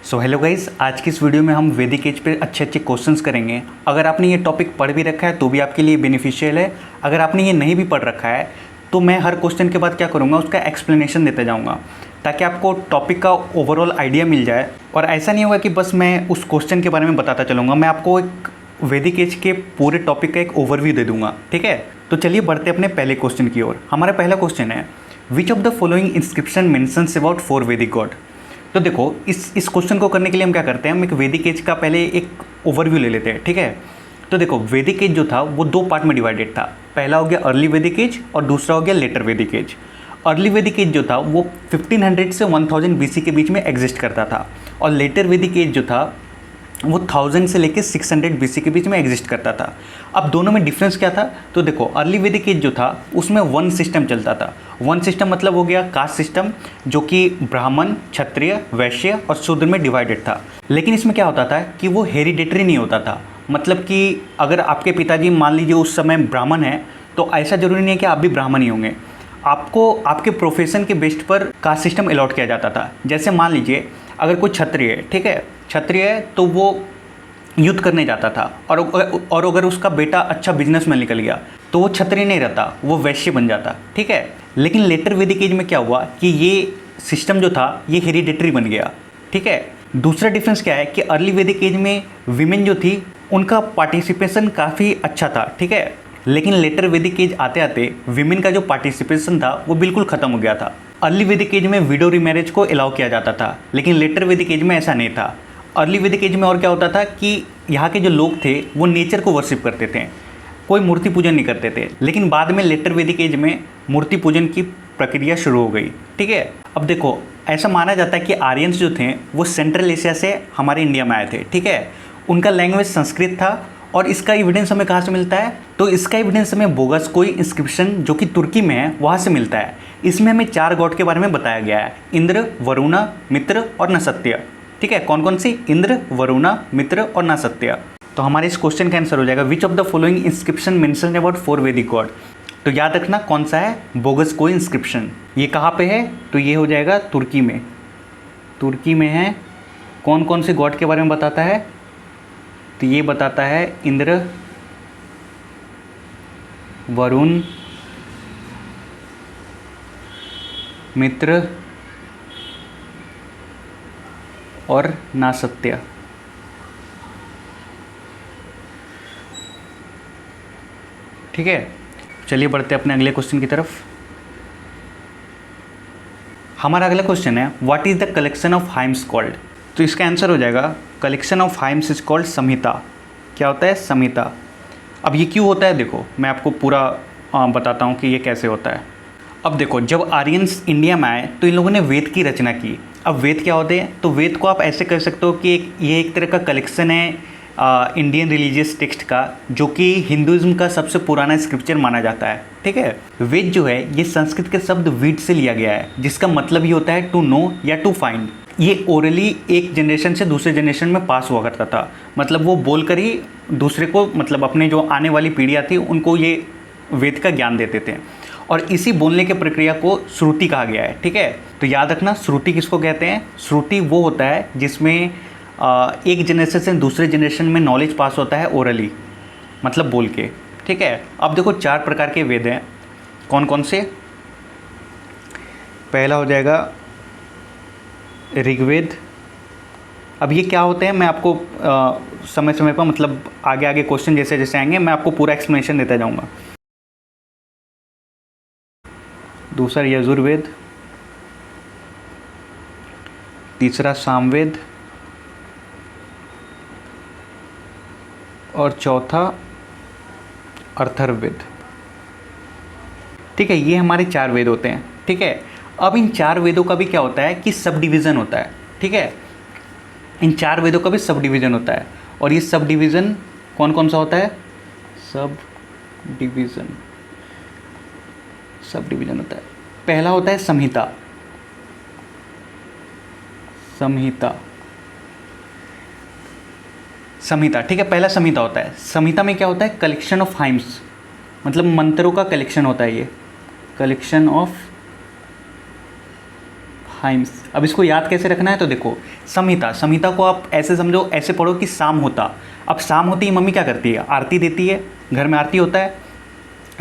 So hello guys, आज की इस वीडियो में हम वैदिक एज पे अच्छे अच्छे क्वेश्चंस करेंगे। अगर आपने ये टॉपिक पढ़ भी रखा है तो भी आपके लिए बेनिफिशियल है। अगर आपने ये नहीं भी पढ़ रखा है तो मैं हर क्वेश्चन के बाद क्या करूँगा, उसका एक्सप्लेनेशन देते जाऊँगा ताकि आपको टॉपिक का ओवरऑल आइडिया मिल जाए। और ऐसा नहीं होगा कि बस मैं उस क्वेश्चन के बारे में बताता चलूँगा, मैं आपको एक वैदिक एज के पूरे टॉपिक का एक ओवरव्यू दे दूँगा। ठीक है, तो चलिए बढ़ते अपने पहले क्वेश्चन की ओर। हमारा पहला क्वेश्चन है, which of the following inscription mentions about 4 वैदिक गॉड। तो देखो, इस क्वेश्चन को करने के लिए हम क्या करते हैं, हम एक वैदिक एज का पहले एक ओवरव्यू ले लेते हैं। ठीक है, तो देखो वैदिक एज जो था वो 2 पार्ट में डिवाइडेड था। पहला हो गया अर्ली वैदिक एज और दूसरा हो गया लेटर वैदिक एज। अर्ली वैदिक एज जो था वो 1500 से 1000 बीसी के बीच में एग्जिस्ट करता था, और लेटर वैदिक एज जो था वो 1000 से लेकर 600 बीसी के बीच में एग्जिस्ट करता था। अब दोनों में डिफरेंस क्या था, तो देखो अर्ली वैदिक एज जो था उसमें वन सिस्टम चलता था। वन सिस्टम मतलब हो गया कास्ट सिस्टम, जो कि ब्राह्मण, क्षत्रिय, वैश्य और शूद्र में डिवाइडेड था। लेकिन इसमें क्या होता था कि वो हेरिडेटरी नहीं होता था। मतलब कि अगर आपके पिताजी मान लीजिए उस समय ब्राह्मण है तो ऐसा जरूरी नहीं है कि आप भी ब्राह्मण ही होंगे। आपको आपके प्रोफेशन के बेस्ट पर कास्ट सिस्टम अलॉट किया जाता था। जैसे मान लीजिए अगर कोई क्षत्रिय है, ठीक है, क्षत्रिय है तो वो युद्ध करने जाता था, और अगर उसका बेटा अच्छा बिजनेसमैन निकल गया तो वो क्षत्रिय नहीं रहता, वो वैश्य बन जाता। ठीक है, लेकिन लेटर वैदिक एज में क्या हुआ कि ये सिस्टम जो था ये हेरिडेटरी बन गया। ठीक है, दूसरा डिफरेंस क्या है कि अर्ली वैदिक एज में विमेन जो थी उनका पार्टिसिपेशन काफ़ी अच्छा था। ठीक है, लेकिन लेटर वैदिक एज आते आते विमेन का जो पार्टिसिपेशन था वो बिल्कुल ख़त्म हो गया था। अर्ली वैदिक एज में विडो रीमैरिज को अलाउ किया जाता था, लेकिन लेटर वैदिक एज में ऐसा नहीं था। अर्ली वैदिक एज में और क्या होता था कि यहाँ के जो लोग थे वो नेचर को वर्शिप करते थे, कोई मूर्ति पूजन नहीं करते थे। लेकिन बाद में लेटर वैदिक एज में मूर्ति पूजन की प्रक्रिया शुरू हो गई। ठीक है, अब देखो ऐसा माना जाता है कि आर्यंस जो थे वो सेंट्रल एशिया से हमारे इंडिया में आए थे। ठीक है, उनका लैंग्वेज संस्कृत था, और इसका एविडेंस हमें कहाँ से मिलता है, तो इसका एविडेंस हमें बोगस कोई इंस्क्रिप्शन जो कि तुर्की में है वहाँ से मिलता है। इसमें हमें 4 गॉड के बारे में बताया गया है, इंद्र, वरुणा, मित्र और नसत्य। ठीक है, कौन कौन सी, इंद्र, वरुणा, मित्र और नसत्य। तो हमारे इस क्वेश्चन का आंसर हो जाएगा which of the following inscription mention about 4 वैदिक गॉड। तो याद रखना कौन सा है, बोगस कोई इंस्क्रिप्शन। ये कहाँ पे है, तो ये हो जाएगा तुर्की में। तुर्की में है। कौन कौन से गॉड के बारे में बताता है, तो ये बताता है इंद्र, वरुण, मित्र और नासत्य। ठीक है, चलिए बढ़ते अपने अगले क्वेश्चन की तरफ। हमारा अगला क्वेश्चन है, what is the collection of hymns called. तो इसका आंसर हो जाएगा collection of hymns is called Samhita. क्या होता है, संहिता। अब ये क्यों होता है, देखो मैं आपको पूरा बताता हूँ कि ये कैसे होता है। अब देखो, जब आर्यंस इंडिया में आए तो इन लोगों ने वेद की रचना की। अब वेद क्या होते हैं, तो वेद को आप ऐसे कह सकते हो कि ये एक तरह का कलेक्शन है इंडियन रिलीजियस टेक्स्ट का, जो कि हिंदुइज्म का सबसे पुराना स्क्रिप्चर माना जाता है। ठीक है, वेद जो है ये संस्कृत के शब्द वीड से लिया गया है, जिसका मतलब ही होता है टू नो या टू फाइंड। ये ओरली एक जनरेशन से दूसरे जनरेशन में पास हुआ करता था, मतलब वो बोलकर ही दूसरे को, मतलब अपने जो आने वाली पीढ़ियाँ थी उनको ये वेद का ज्ञान देते थे, और इसी बोलने की प्रक्रिया को श्रुति कहा गया है। ठीक है, तो याद रखना श्रुति किसको कहते हैं, श्रुति वो होता है जिसमें एक जनरेशन से दूसरे जनरेशन में नॉलेज पास होता है ओरली, मतलब बोल के। ठीक है, अब देखो 4 प्रकार के वेद हैं, कौन कौन से। पहला हो जाएगा ऋग्वेद। अब ये क्या होते हैं, मैं आपको समय समय पर, मतलब आगे आगे क्वेश्चन जैसे जैसे आएंगे मैं आपको पूरा एक्सप्लेनेशन देता जाऊंगा। दूसरा यजुर्वेद, तीसरा सामवेद, और चौथा अथर्ववेद। ठीक है, ये हमारे 4 वेद होते हैं। ठीक है, अब इन 4 वेदों का भी क्या होता है कि सब डिवीज़न होता है। ठीक है, इन 4 वेदों का भी सब डिवीज़न होता है, और ये सब डिवीज़न कौन कौन सा होता है, सब डिवीज़न होता है। पहला होता है संहिता। संहिता, ठीक है, पहला संहिता होता है। संहिता में क्या होता है, कलेक्शन ऑफ हाइम्स, मतलब मंत्रों का कलेक्शन होता है। ये कलेक्शन ऑफ हाइम्स। अब इसको याद कैसे रखना है, तो देखो संहिता, संहिता को आप ऐसे समझो, ऐसे पढ़ो कि शाम होता। अब शाम होती ही मम्मी क्या करती है, आरती देती है, घर में आरती होता है।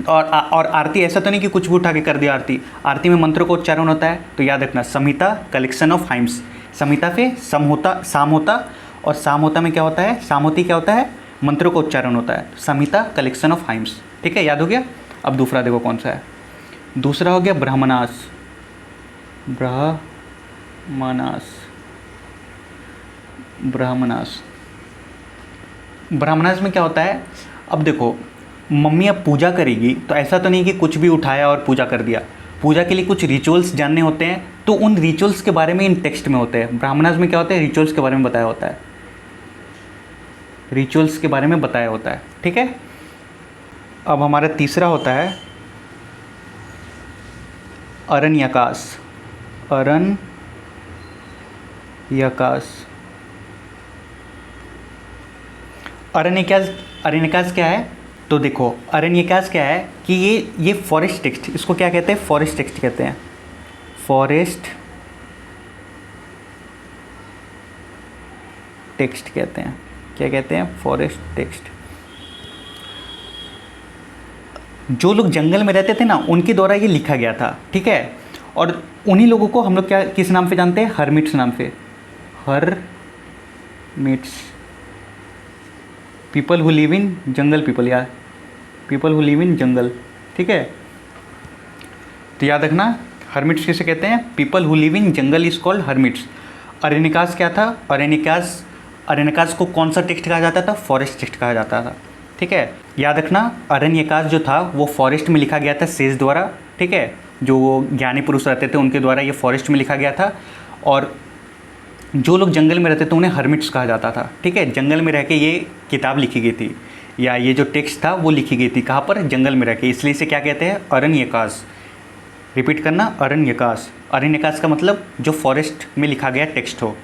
और आरती ऐसा तो नहीं कि कुछ भी उठा के कर दिया आरती, आरती में मंत्रों का उच्चारण होता है। तो याद रखना संहिता कलेक्शन ऑफ हाइम्स, संहिता पे सम होता, शाम होता, और शाम होता में क्या होता है, शाम होती क्या होता है, मंत्रों का उच्चारण होता है। संहिता कलेक्शन ऑफ हाइम्स, ठीक है, याद हो गया। अब दूसरा देखो कौन सा है, दूसरा हो गया ब्राह्मणास, ब्राह्मणास, ब्राह्मणास। ब्राह्मणास में क्या होता है, अब देखो मम्मी अब पूजा करेगी तो ऐसा तो नहीं कि कुछ भी उठाया और पूजा कर दिया, पूजा के लिए कुछ रिचुअल्स जानने होते हैं, तो उन रिचुअल्स के बारे में इन टेक्स्ट में होते हैं। ब्राह्मणास में क्या होता है, रिचुअल्स के बारे में बताया होता है, रिचुअल्स के बारे में बताया होता है, ठीक है। अब हमारा तीसरा होता है अरण्यकाश, अरण्यकाश। अरण्यकाश, अरण्यकाश क्या है, तो देखो अरण्यकाश क्या है कि ये फॉरेस्ट टेक्स्ट, इसको क्या कहते हैं, फॉरेस्ट टेक्स्ट कहते हैं, फॉरेस्ट टेक्स्ट कहते हैं। क्या कहते हैं, फॉरेस्ट टेक्स्ट। जो लोग जंगल में रहते थे ना, उनके द्वारा ये लिखा गया था, ठीक है। और उन्हीं लोगों को हम लोग क्या किस नाम पे जानते हैं, हर्मिट्स नाम से, hermits, people who live in jungle, people, या people who live in jungle, ठीक है। तो याद रखना हर्मिट्स किसे कहते हैं, people who live in jungle is called hermits. Aranyakas क्या था, अरण्यकाश, अरण्यकाश को कौन सा टेक्स्ट कहा जाता था, फॉरेस्ट टेक्स्ट कहा जाता था, ठीक है। याद रखना अरण्यकाश जो था वो फॉरेस्ट में लिखा गया था सेज द्वारा, ठीक है, जो वो ज्ञानी पुरुष रहते थे उनके द्वारा ये फॉरेस्ट में लिखा गया था। और जो लोग जंगल में रहते थे उन्हें हर्मिट्स कहा जाता था, ठीक है। जंगल में रह के ये किताब लिखी गई थी, या ये जो टेक्स्ट था वो लिखी गई थी कहाँ पर, जंगल में रह के, इसलिए इसे क्या कहते हैं, अरण्यकाश। रिपीट करना, अरण्यकाश। अरण्यकाश का मतलब जो फॉरेस्ट में लिखा गया टेक्स्ट हो,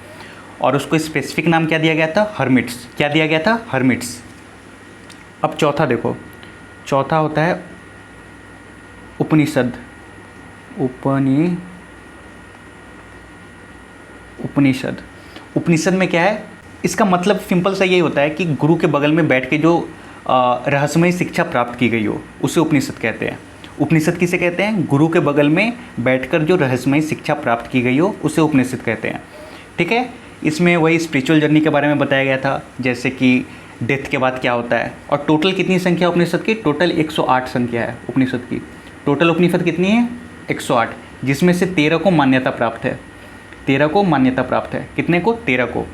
और उसको स्पेसिफिक नाम क्या दिया गया था, हर्मिट्स। क्या दिया गया था, हर्मिट्स। अब चौथा देखो, चौथा होता है उपनिषद, उपनिषद। उपनिषद में क्या है, इसका मतलब सिंपल सा यही होता है कि गुरु के बगल में बैठ के जो रहस्यमय शिक्षा प्राप्त की गई हो उसे उपनिषद कहते हैं। उपनिषद किसे कहते हैं, गुरु के बगल में बैठकर जो रहस्यमय शिक्षा प्राप्त की गई हो उसे उपनिषद कहते हैं, ठीक है। इसमें वही स्पिरिचुअल जर्नी के बारे में बताया गया था, जैसे कि डेथ के बाद क्या होता है। और टोटल कितनी संख्या उपनिषद की, टोटल 108 संख्या है उपनिषद की। टोटल उपनिषद कितनी है, 108, जिसमें से 13 को मान्यता प्राप्त है, 13 को मान्यता प्राप्त है। कितने को, 13 को।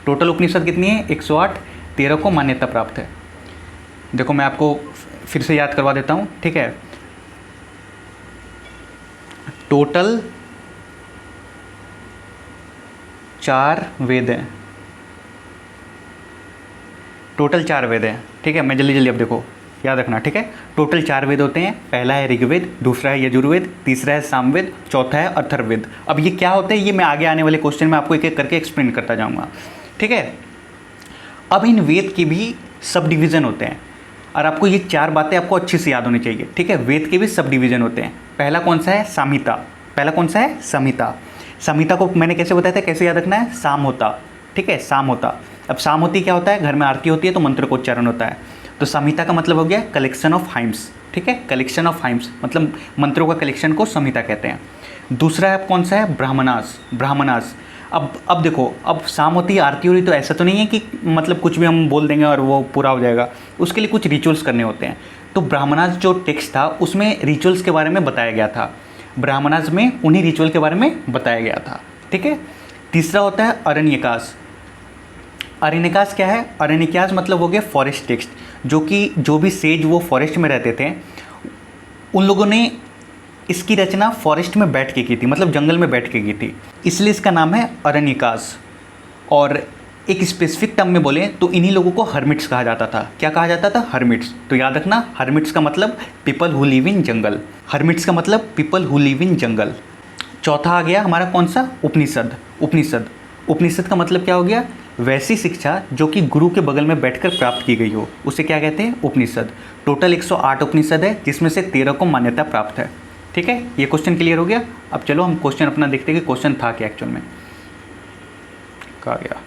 टोटल उपनिषद कितनी है, 108, 13 को मान्यता प्राप्त है। देखो मैं आपको फिर से याद करवा देता हूँ, ठीक है। टोटल 4 वेद हैं, टोटल 4 वेद हैं, ठीक है। मैं जल्दी जल्दी अब देखो याद रखना, ठीक है। टोटल 4 वेद होते हैं, पहला है ऋग्वेद, दूसरा है यजुर्वेद, तीसरा है सामवेद, चौथा है अथर्ववेद। अब ये क्या होते हैं, ये मैं आगे आने वाले क्वेश्चन में आपको एक एक करके एक्सप्लेन करता जाऊँगा, ठीक है। अब इन वेद के भी सब डिवीज़न होते हैं, और आपको ये 4 बातें आपको अच्छे से याद होनी चाहिए, ठीक है। वेद के भी सब डिवीज़न होते हैं। पहला कौन सा है, संहिता। पहला कौन सा है, संहिता। संहिता को मैंने कैसे बताया था, कैसे याद रखना है, साम होता, ठीक है, साम होता। अब साम होती क्या होता है, घर में आरती होती है तो मंत्र का उच्चारण होता है। तो संहिता का मतलब हो गया कलेक्शन ऑफ हाइम्स, ठीक है, कलेक्शन ऑफ हाइम्स मतलब मंत्रों का कलेक्शन को संहिता कहते हैं। दूसरा है कौन सा है, ब्राह्मणास, ब्राह्मणास। अब देखो, अब शाम होती है, आरती हो रही, तो ऐसा तो नहीं है कि मतलब कुछ भी हम बोल देंगे और वो पूरा हो जाएगा, उसके लिए कुछ रिचुअल्स करने होते हैं। तो ब्राह्मणास जो टेक्स्ट था उसमें रिचुअल्स के बारे में बताया गया था, ब्राह्मणास में उन्हीं रिचुअल के बारे में बताया गया था, ठीक है। तीसरा होता है अरण्यकाश। अरण्यकाश क्या है, अरण्यकाश मतलब हो गया फॉरेस्ट टेक्स्ट, जो कि जो भी सेज वो फॉरेस्ट में रहते थे उन लोगों ने इसकी रचना फॉरेस्ट में बैठ के की थी, मतलब जंगल में बैठ के की थी, इसलिए इसका नाम है अरण्यकाश। और एक स्पेसिफिक टर्म में बोले तो इन्हीं लोगों को हर्मिट्स कहा जाता था। क्या कहा जाता था, हर्मिट्स। तो याद रखना हर्मिट्स का मतलब people who live in jungle, hermits का मतलब पीपल हु लिव इन जंगल। चौथा आ गया हमारा कौन सा, उपनिषद। उपनिषद, उपनिषद का मतलब क्या हो गया, वैसी शिक्षा जो कि गुरु के बगल में बैठकर प्राप्त की गई हो उसे क्या कहते हैं, उपनिषद। टोटल 108 उपनिषद है, जिसमें से 13 को मान्यता प्राप्त है, ठीक है, ये क्वेश्चन क्लियर हो गया। अब चलो हम क्वेश्चन अपना देखते हैं कि क्वेश्चन था क्या एक्चुअल में। कहा गया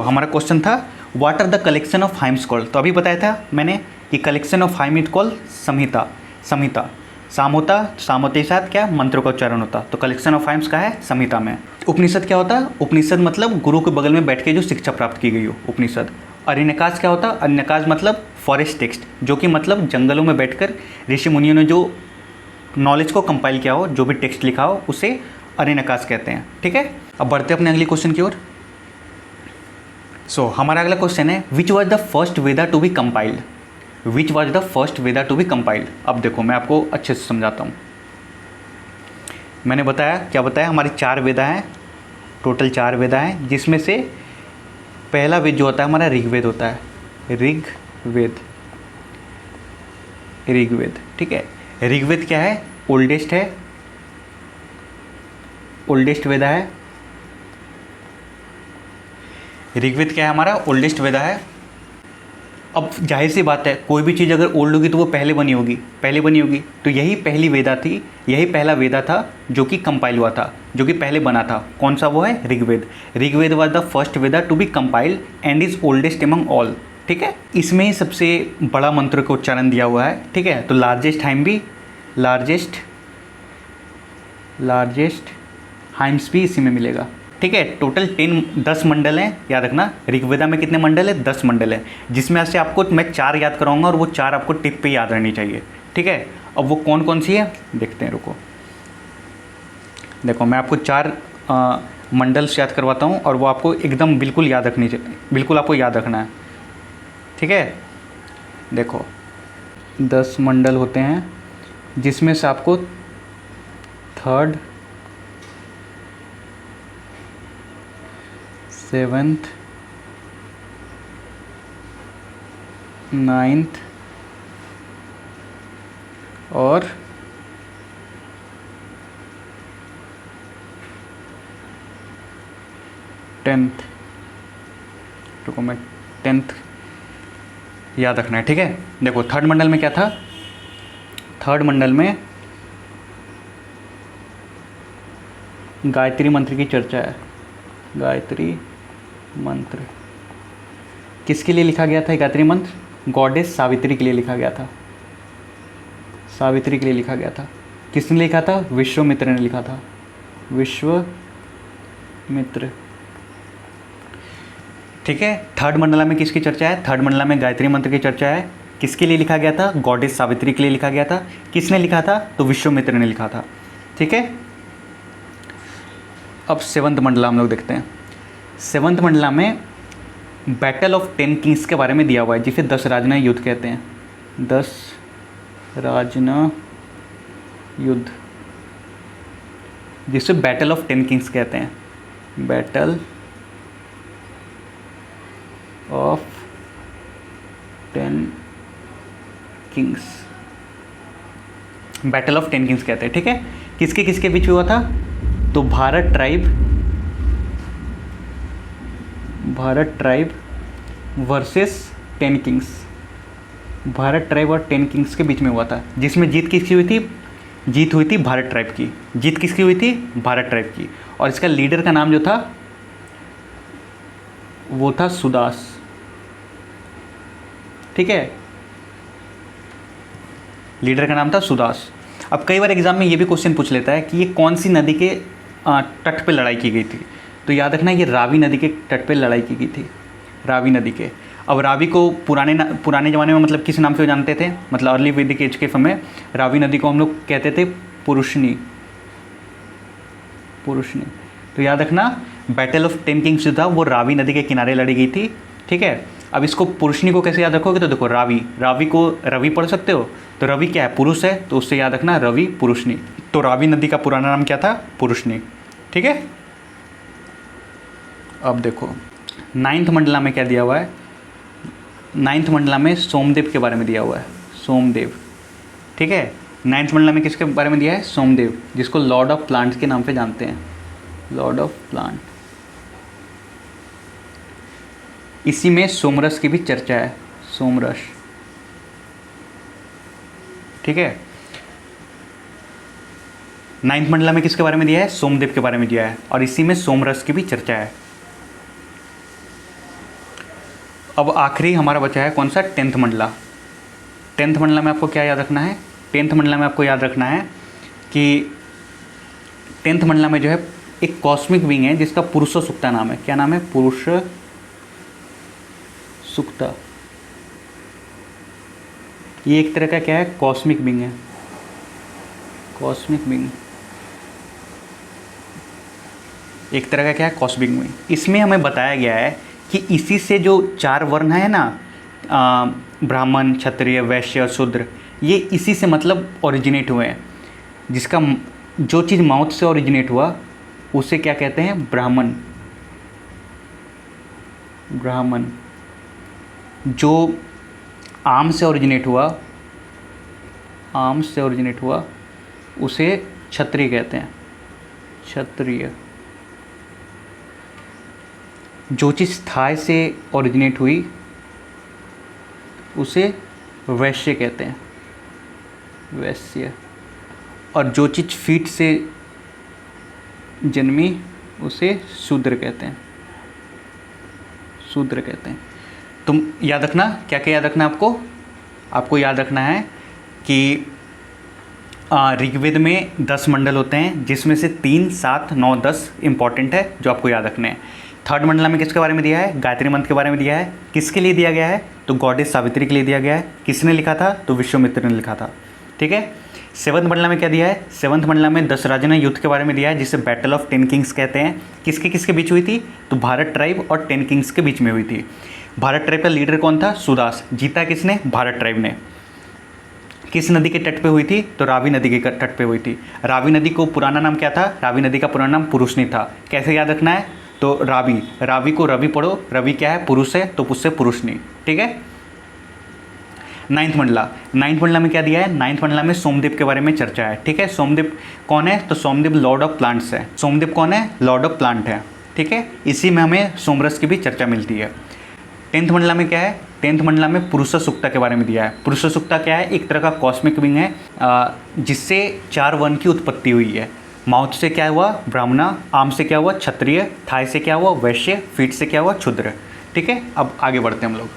हमारा क्वेश्चन था what are the collection of hymns call. तो अभी बताया था मैंने कि collection of hymn is call Samhita. Sama होता, साम होते के साथ क्या मंत्र का उच्चारण होता, तो कलेक्शन ऑफ हाइम्स का है संहिता में। उपनिषद क्या होता है? उपनिषद मतलब गुरु के बगल में बैठ के जो शिक्षा प्राप्त की गई हो, उपनिषद। अरण्यकाश क्या होता है? अरण्यकाश मतलब फॉरेस्ट टेक्स्ट, जो कि मतलब जंगलों में बैठकर ऋषि मुनियों ने जो नॉलेज को कंपाइल किया हो, जो भी टेक्स्ट लिखा हो, उसे अरण्यकाश कहते हैं। ठीक है, अब बढ़ते अपने अगले क्वेश्चन की ओर। हमारा अगला क्वेश्चन है which was the first Veda to be compiled. Which was the first Veda to be compiled. अब देखो मैं आपको अच्छे से समझाता हूँ। मैंने बताया, क्या बताया, हमारी 4 वेदा हैं, टोटल 4 वेदा हैं, जिसमें से पहला वेद जो होता है हमारा ऋग्वेद होता है। ऋग्वेद, ठीक है। ऋग्वेद क्या है? ओल्डेस्ट है, ओल्डेस्ट वेदा है। ऋग्वेद क्या है हमारा? ओल्डेस्ट वेदा है। अब जाहिर सी बात है, कोई भी चीज़ अगर ओल्ड होगी तो वो पहले बनी होगी, तो यही पहली वेदा थी, यही पहला वेदा था जो कि कंपाइल हुआ था, जो कि पहले बना था। कौन सा? वो है Rigveda. Rigveda was the first Veda to be compiled and is oldest among all. ठीक है, इसमें ही सबसे बड़ा मंत्र का उच्चारण दिया हुआ है। ठीक है, तो लार्जेस्ट हाइम्स भी इसी में मिलेगा। ठीक है, टोटल 10 मंडल हैं, याद रखना। ऋग्वेदा में कितने मंडल है? 10 मंडल है, जिसमें से आपको मैं 4 याद कराऊंगा और वो 4 आपको टिप पे याद रहनी चाहिए। ठीक है, अब वो कौन कौन सी है देखते हैं, रुको। देखो मैं आपको 4 मंडल्स याद करवाता हूँ और वो आपको एकदम बिल्कुल याद रखनी चाहिए, बिल्कुल आपको याद रखना है। ठीक है, देखो 10 मंडल होते हैं, जिसमें से आपको 3rd, 7th, 9th और 10th, तो मैं 10th याद रखना है। ठीक है, देखो 3rd मंडल में क्या था? 3rd मंडल में गायत्री मंत्र की चर्चा है। गायत्री मंत्र किसके लिए लिखा गया था? गायत्री मंत्र गॉडेस सावित्री के लिए लिखा गया था। सावित्री के लिए लिखा गया था। किसने लिखा था? विश्वामित्र ने लिखा था। विश्वामित्र। ठीक है, 3rd मंडला में किसकी चर्चा है? 3rd मंडला में गायत्री मंत्र की चर्चा है। किसके लिए लिखा गया था? गॉडेस सावित्री के लिए लिखा गया था। किसने लिखा था? तो विश्वामित्र ने लिखा था। ठीक है, अब 7th मंडला हम लोग देखते हैं। 7th मंडला में बैटल ऑफ 10 किंग्स के बारे में दिया हुआ है, जिसे 10 राजना युद्ध कहते हैं। 10 राजना युद्ध, जिसे बैटल ऑफ 10 किंग्स कहते हैं। Battle of 10 Kings, battle of 10 Kings कहते हैं। ठीक है, किसके किसके बीच हुआ था? तो Bharat tribe versus 10 Kings. Bharat tribe और 10 किंग्स के बीच में हुआ था, जिसमें जीत किसकी हुई थी? जीत हुई थी भारत ट्राइब की। जीत किसकी हुई थी? भारत ट्राइब की। और इसका लीडर का नाम जो था वो था सुदास। ठीक है, लीडर का नाम था सुदास। अब कई बार एग्जाम में ये भी क्वेश्चन पूछ लेता है कि ये कौन सी नदी के तट पे लड़ाई की गई थी। तो याद रखना ये रावी नदी के तट पे लड़ाई की गई थी, रावी नदी के। अब रावी को पुराने ज़माने में मतलब किस नाम से जानते थे? मतलब अर्ली वैदिक एज के समय रावी नदी को हम लोग कहते थे पुरुषनी। तो याद रखना बैटल ऑफ 10 किंग्स जो था वो रावी नदी के किनारे लड़ी गई थी। ठीक है, अब इसको पुरुषनी को कैसे याद रखोगे? तो देखो रावी को रवि पढ़ सकते हो, तो रवि क्या है? पुरुष है, तो उससे याद रखना रवि पुरुषनी। तो रावी नदी का पुराना नाम क्या था? पुरुषनी। ठीक है, अब देखो 9th मंडला में क्या दिया हुआ है? 9th मंडला में सोमदेव के बारे में दिया हुआ है। सोमदेव। ठीक है, 9th मंडला में किसके बारे में दिया है? सोमदेव, जिसको लॉर्ड ऑफ प्लांट्स के नाम से जानते हैं। Lord of plant. इसी में सोमरस की भी चर्चा है। सोमरस। ठीक है। 9th मंडला में किसके बारे में दिया है? सोमदेव के बारे में दिया है, और इसी में सोमरस की भी चर्चा है। अब आखिरी हमारा बचा है कौन सा? 10th मंडला। 10th मंडला में आपको क्या याद रखना है? 10th मंडला में आपको याद रखना है कि 10th मंडला में जो है एक कॉस्मिक बीइंग है जिसका पुरुष सुक्ता नाम है। क्या नाम है? पुरुष सुक्ता। ये एक तरह का क्या है? कॉस्मिक बीइंग है। कॉस्मिक बीइंग एक तरह का क्या है? Cosmic being. इसमें हमें बताया गया है कि इसी से जो 4 वर्ण है ना, ब्राह्मण, क्षत्रिय, वैश्य और शूद्र, ये इसी से मतलब ओरिजिनेट हुए हैं। जिसका जो चीज़ माउथ से ओरिजिनेट हुआ उसे क्या कहते हैं? ब्राह्मण। ब्राह्मण। जो आम से ओरिजिनेट हुआ, आम से ओरिजिनेट हुआ उसे क्षत्रिय कहते हैं। क्षत्रिय। जो चीज़ थाई से ओरिजिनेट हुई उसे वैश्य कहते हैं। वैश्य। और जो चीज़ फीट से जन्मी उसे शूद्र कहते हैं। शूद्र कहते हैं। तुम याद रखना, क्या क्या याद रखना है आपको? आपको याद रखना है कि ऋग्वेद में 10 मंडल होते हैं, जिसमें से 3, 7, 9, 10 इंपॉर्टेंट है जो आपको याद रखने हैं। 3rd मंडला में किसके बारे में दिया है? गायत्री मंत्र के बारे में दिया है। किसके लिए दिया गया है? तो गॉडेस सावित्री के लिए दिया गया है। किसने लिखा था? तो विश्वामित्र ने लिखा था। ठीक है। 7th मंडला में क्या दिया है? 7th मंडला में 10 राजा युद्ध के बारे में दिया है, जिसे बैटल ऑफ 10 किंग्स कहते हैं। किसके किसके बीच हुई थी? तो भारत ट्राइब और 10 किंग्स के बीच में हुई थी। भारत ट्राइब का लीडर कौन था? सुदास। जीता किसने? भारत ट्राइब ने। किस नदी के तट पे हुई थी? तो रावी नदी के तट पे हुई थी। रावी नदी को पुराना नाम क्या था? रावी नदी का पुराना नाम पुरुषनी था। कैसे याद रखना है? तो रावी, रावी को रवि पढ़ो। रवि क्या है? पुरुष है, तो उससे पुरुषनी। ठीक है। 9th मंडला। 9th मंडला में क्या दिया है? 9th मंडला में सोमदेव के बारे में चर्चा है। ठीक है। सोमदेव कौन है? तो सोमदेव लॉर्ड ऑफ प्लांट्स है। सोमदेव कौन है? लॉर्ड ऑफ प्लांट है। ठीक है। इसी में हमें सोमरस की भी चर्चा मिलती है। 10th मंडला में क्या है? 10th मंडला में पुरुष सुक्ता के बारे में दिया है। पुरुष सुक्ता क्या है? एक तरह का कॉस्मिक बीइंग है जिससे 4 वर्ण की उत्पत्ति हुई है। माउथ से क्या हुआ? ब्राह्मणा। आम से क्या हुआ? क्षत्रिय। थाई से क्या हुआ? वैश्य। फीट से क्या हुआ? क्षुद्र। ठीक है। अब आगे बढ़ते हैं हम लोग।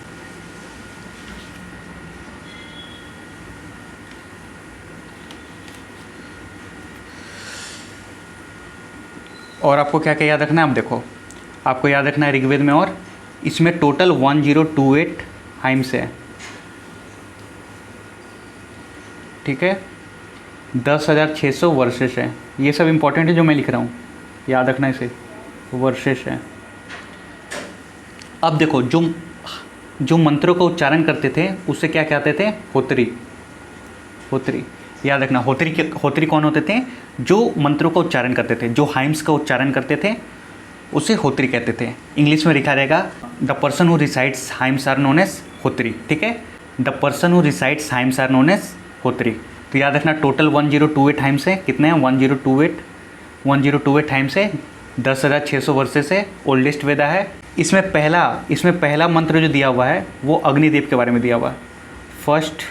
और आपको क्या क्या याद रखना है? अब देखो, आपको याद रखना है ऋग्वेद में, और इसमें टोटल 1028 हाइम्स है। ठीक है। 10,600 वर्सेस है। ये सब इंपॉर्टेंट है जो मैं लिख रहा हूँ, याद रखना इसे। वर्सेस है। अब देखो, जो मंत्रों का उच्चारण करते थे उसे क्या कहते थे? होत्री। होत्री। याद रखना, होत्री कौन होते थे? जो मंत्रों का उच्चारण करते थे, जो हाइम्स का उच्चारण करते थे उसे होत्री कहते थे। इंग्लिश में लिखा रहेगा the person who recites hymns are known as Hotri. ठीक है। The person who recites hymns are known as Hotri. तो याद रखना, टोटल 1028 हाइम्स है। कितने हैं? 1028 हाइम्स है। 10,600 वर्सेस है। ओल्डेस्ट वेदा है। इसमें पहला मंत्र जो दिया हुआ है वो अग्निदेव के बारे में दिया हुआ है। फर्स्ट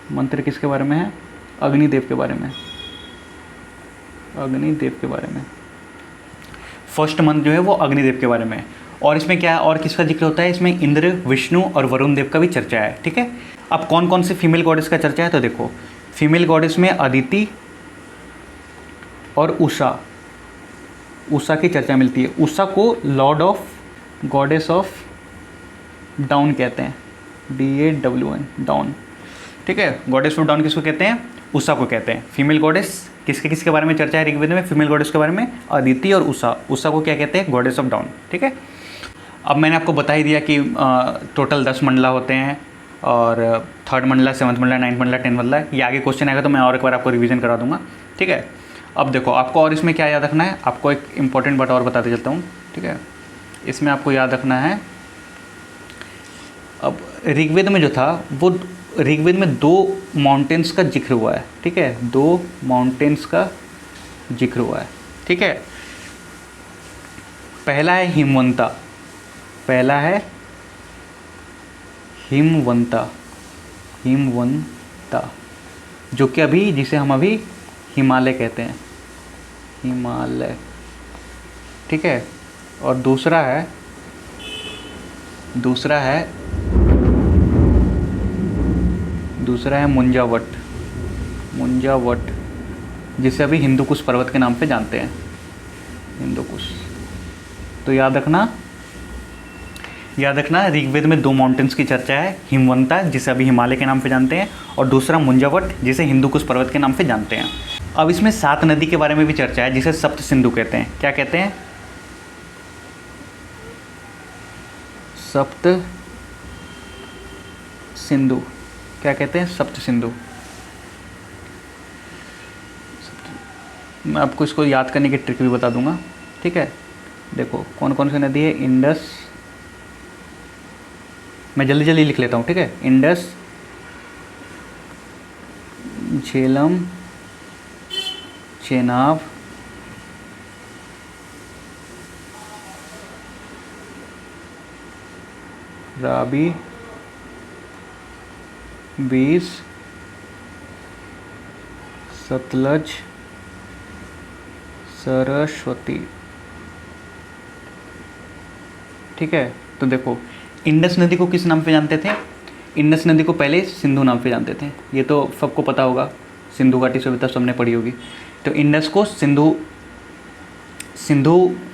मंत्र किसके बारे में है? अग्निदेव के बारे में। अग्निदेव के बारे में फर्स्ट मंत्र जो है वो अग्निदेव के बारे में। और इसमें क्या है और किसका जिक्र होता है? इसमें इंद्र, विष्णु और वरुण देव का भी चर्चा है। ठीक है। अब कौन कौन सी फीमेल गॉडेस का चर्चा है? तो देखो, फीमेल गॉडेस में अदिति और उषा की चर्चा मिलती है। उषा को Lord of goddess of down कहते हैं। DAWN, down. ठीक है। गॉडेस ऑफ डाउन किसको कहते हैं? उषा को कहते हैं। फीमेल गॉडेस किसके बारे में चर्चा है ऋग्वेद में? फीमेल गॉडेस के बारे में अदिति और उषा। उषा को क्या कहते हैं? Goddess of down. ठीक है। अब मैंने आपको बता ही दिया कि टोटल 10 मंडला होते हैं, और 3rd Mandla, 7th Mandla, 9th Mandla, 10th Mandla. ये आगे क्वेश्चन आएगा तो मैं और एक बार आपको रिवीजन करा दूंगा। ठीक है। अब देखो, आपको और इसमें क्या याद रखना है? आपको एक इंपॉर्टेंट बात और बताते चलता हूँ। ठीक है। इसमें आपको याद रखना है, अब ऋग्वेद में जो था वो ऋग्वेद में 2 माउंटेन्स का जिक्र हुआ है। ठीक है। 2 माउंटेन्स का जिक्र हुआ है। ठीक है। पहला है हिमवंता। पहला है हिमवंता, हिमवंता, जो कि अभी जिसे हम अभी हिमालय कहते हैं, हिमालय, ठीक है। और दूसरा है मुंजावट, जिसे अभी हिंदुकुश पर्वत के नाम पे जानते हैं, हिंदुकुश। तो याद रखना ऋग्वेद में 2 माउंटेन्स की चर्चा है, हिमवंता जिसे अभी हिमालय के नाम पे जानते हैं, और दूसरा मुंजावट जिसे हिंदुकुश पर्वत के नाम पे जानते हैं। अब इसमें 7 नदी के बारे में भी चर्चा है जिसे सप्त सिंधु कहते हैं। क्या कहते हैं? सप्त सिंधु। क्या कहते हैं? सप्त सिंधु। मैं आपको इसको याद करने की ट्रिक भी बता दूंगा, ठीक है। देखो कौन कौन सी नदी है। इंडस, मैं जल्दी लिख लेता हूँ, ठीक है। इंडस, झेलम, चेनाब, रावी, बीस, सतलज, सरस्वती, ठीक है। तो देखो इंडस नदी को किस नाम पे जानते थे? इंडस नदी को पहले सिंधु नाम पे जानते थे, ये तो सबको पता होगा, सिंधु घाटी सभ्यता सबने पढ़ी होगी। तो इंडस को सिंधु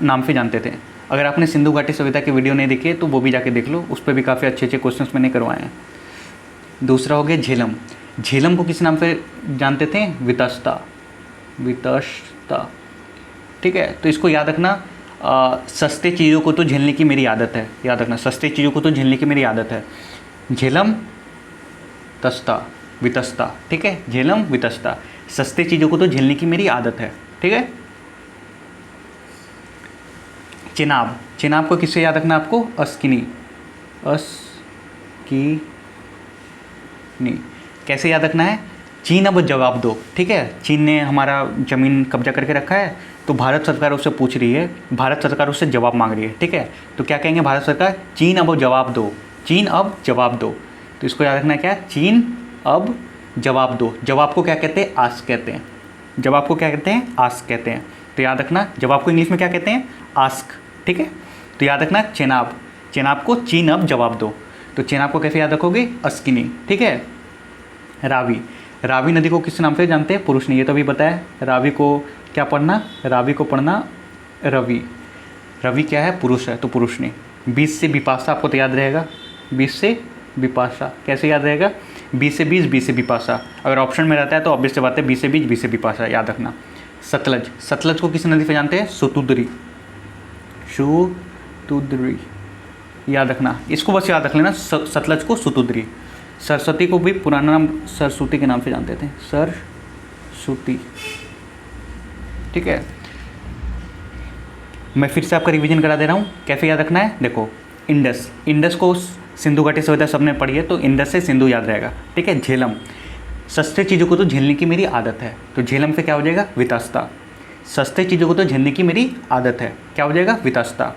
नाम पे जानते थे। अगर आपने सिंधु घाटी सभ्यता की वीडियो नहीं देखी है तो वो भी जाके देख लो, उस पर भी काफ़ी अच्छे क्वेश्चंस मैंने करवाए हैं। दूसरा हो गया झेलम। झेलम को किस नाम पे जानते थे? वितस्ता, ठीक है। तो इसको याद रखना, सस्ते चीज़ों को तो झेलने की मेरी आदत है, याद रखना, सस्ते चीज़ों को तो झेलने की मेरी आदत है। झेलम, तस्ता, वितस्ता, ठीक है। झेलम, वितस्ता, सस्ते चीज़ों को तो झेलने की मेरी आदत है, ठीक है। चेनाब, चेनाब को किससे याद रखना आपको? अस्किनी, कैसे याद रखना है? चीन अब जवाब दो, ठीक है। चीन ने हमारा ज़मीन कब्जा करके रखा है, तो भारत सरकार उससे पूछ रही है, भारत सरकार उससे जवाब मांग रही है, ठीक है। तो क्या कहेंगे भारत सरकार? चीन अब जवाब दो, चीन अब जवाब दो। तो इसको याद रखना है क्या? चीन अब जवाब दो। जवाब को क्या कहते हैं? आस्क कहते हैं। जवाब को क्या कहते हैं? आस्क कहते हैं। तो याद रखना जवाब को इंग्लिश में क्या कहते हैं? आस्क, ठीक है। तो याद रखना चेनाब, चेनाब को चीन अब जवाब दो। तो चेनाब को कैसे याद रखोगे? अस्किनी, ठीक है। रावी, रावी नदी को किस नाम से जानते हैं? पुरुष ने, ये तो अभी बताया। रावी को क्या पढ़ना? रावी को पढ़ना रवि। रवि क्या है? पुरुष है, तो पुरुष ने। 20 से बिपाशा आपको तो याद रहेगा, 20 से बिपाशा, कैसे याद रहेगा? 20 से 20, 20 से बिपाशा। अगर ऑप्शन में रहता है तो ऑब्वियस सी बात है 20 से 20, 20 से बिपाशा, याद रखना। सतलज, सतलज को किस नदी से जानते हैं? सुतुद्री, सुतुद्री, याद रखना, इसको बस याद रख लेना, सतलज को सुतुद्री। सरस्वती को भी पुराना नाम सरस्वती के नाम से जानते थे, सरस्वती, ठीक है। मैं फिर से आपका रिवीजन करा दे रहा हूँ, कैसे याद रखना है। देखो इंडस, इंडस को सिंधु घाटी सभ्यता सबने पढ़ी है, तो इंडस से सिंधु याद रहेगा, ठीक है। झेलम, सस्ते चीज़ों को तो झेलने की मेरी आदत है, तो झेलम से क्या हो जाएगा? वितस्ता, सस्ते चीज़ों को तो झेलने की मेरी आदत है, क्या हो जाएगा? वितस्ता।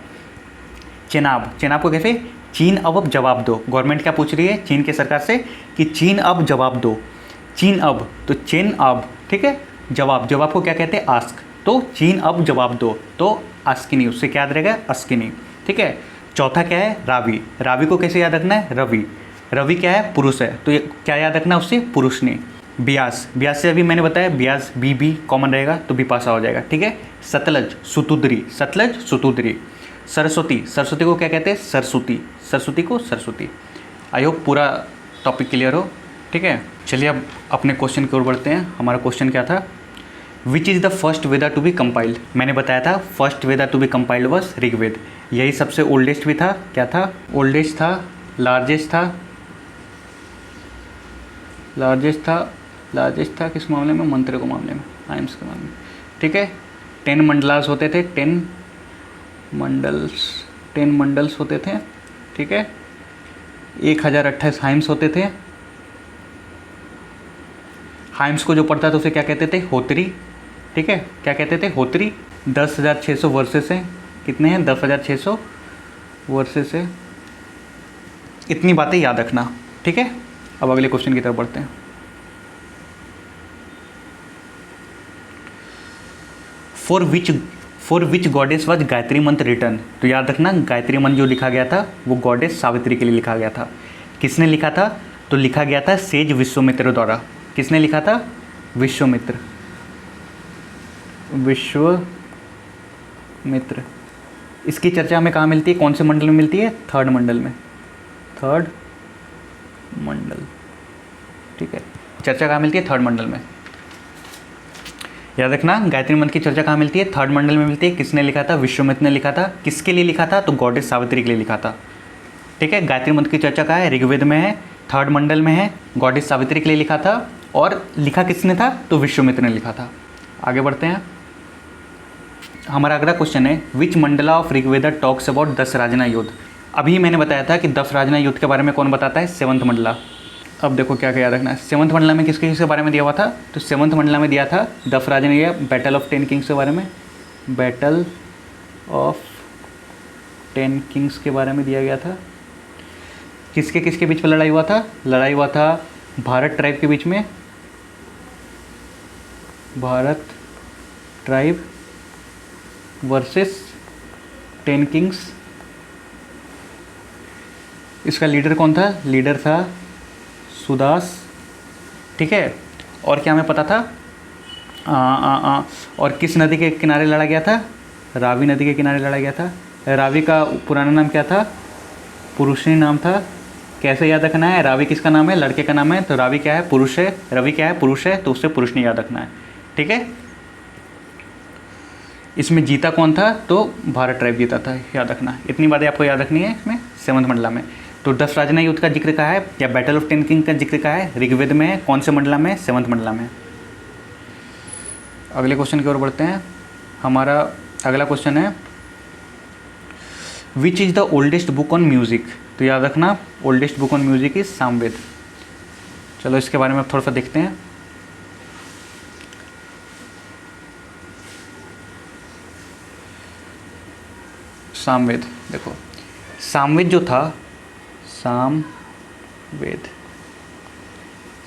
चेनाब, चेनाब को कैसे? चीन अब जवाब दो। गवर्नमेंट क्या पूछ रही है चीन के सरकार से कि चीन अब जवाब दो। चीन अब, तो चीन अब, ठीक है। जवाब, जवाब को क्या कहते हैं? आस्क, तो चीन अब जवाब दो, तो आस्किनी, उससे क्या याद रहेगा? अस्किनी, ठीक है। चौथा क्या है? रावी, रावी को कैसे याद रखना है? रवि, रवि क्या है? पुरुष है, तो ये क्या याद रखना उससे? पुरुष ने। ब्यास, ब्यास से अभी मैंने बताया ब्यास, बी कॉमन रहेगा तो बिपाशा हो जाएगा, ठीक है। सतलज, सुतुद्री, सतलज सुतुद्री। सरस्वती, सरस्वती को क्या कहते हैं? सरस्वती, सरस्वती को सरस्वती। आई होप पूरा टॉपिक क्लियर हो, ठीक है। चलिए अब अपने क्वेश्चन की ओर बढ़ते हैं। हमारा क्वेश्चन क्या था? Which is the first Veda to be compiled? मैंने बताया था first Veda to be compiled was Rigveda, यही सबसे ओल्डेस्ट भी था। क्या था? ओल्डेस्ट था, लार्जेस्ट था, लार्जेस्ट था किस मामले में? मंत्र के मामले में, आइम्स के मामले में, ठीक है। 10 मंडलास होते थे, 10 मंडल्स होते थे, ठीक है। 1028 हाइम्स होते थे। हाइम्स को जो पढ़ता था उसे क्या कहते थे? होत्री, ठीक है। क्या कहते थे? होत्री। 10,600 वर्सेस हैं, कितने हैं? 10,600 वर्सेस है। इतनी बातें याद रखना, ठीक है। अब अगले क्वेश्चन की तरफ बढ़ते हैं। For which goddess was Gayatri मंत्र रिटर्न। तो याद रखना गायत्री मंत्र जो लिखा गया था वो गॉडेस सावित्री के लिए लिखा गया था। किसने लिखा था? तो लिखा गया था सेज विश्वामित्र द्वारा। किसने लिखा था? विश्वामित्र। इसकी चर्चा हमें कहाँ मिलती है? कौन से मंडल में मिलती है? थर्ड मंडल में। थर्ड मंडल, ठीक है। चर्चा कहाँ मिलती है? थर्ड मंडल में। याद रखना गायत्री मंत्र की चर्चा कहाँ मिलती है? थर्ड मंडल में मिलती है। किसने लिखा था? विश्वामित्र ने लिखा था। किसके लिए लिखा था? तो गॉडेस सावित्री के लिए लिखा था, ठीक है। गायत्री मंत्र की चर्चा कहाँ है? ऋग्वेद में है, थर्ड मंडल में है, गॉडेस सावित्री के लिए लिखा था। और लिखा किसने था? तो विश्वामित्र ने लिखा था। आगे बढ़ते हैं। हमारा अगला क्वेश्चन है which mandala of Rigveda talks about 10 Rajna Yuddha. अभी मैंने बताया था कि 10 राजना युद्ध के बारे में कौन बताता है? सेवंथ मंडला। अब देखो क्या क्या याद रखना है। सेवंथ मंडला में किसके किसके बारे में दिया हुआ था? तो सेवंथ मंडला में दिया था 10 राजना या बैटल ऑफ 10 किंग्स के बारे में। बैटल ऑफ 10 किंग्स के बारे में दिया गया था। किसके किसके बीच में लड़ाई हुआ था? लड़ाई हुआ था भारत ट्राइब के बीच में। Bharat tribe versus 10 Kings. इसका लीडर कौन था? लीडर था सुदास, ठीक है। और क्या हमें पता था? और किस नदी के किनारे लड़ा गया था? रावी नदी के किनारे लड़ा गया था। रावी का पुराना नाम क्या था? पुरुषनी नाम था। कैसे याद रखना है? रावी किसका नाम है? लड़के का नाम है। तो रावी क्या है? पुरुष है। रवि क्या है? पुरुष है। तो उससे पुरुषनी याद रखना है, ठीक है। इसमें जीता कौन था? तो भारत ट्राइब जीता था, याद रखना। इतनी बातें आपको याद रखनी है इसमें सेवंथ मंडला में। तो 10 राजना युद्ध का जिक्र कहाँ है या बैटल ऑफ 10 किंग का जिक्र कहाँ है? ऋग्वेद में है। कौन से मंडला में? सेवंथ मंडला में। अगले क्वेश्चन की ओर बढ़ते हैं। हमारा अगला क्वेश्चन है विच is the oldest book on music. तो याद रखना oldest book on music is Samaveda. चलो इसके बारे में थोड़ा सा देखते हैं। सामवेद, देखो सामवेद जो था,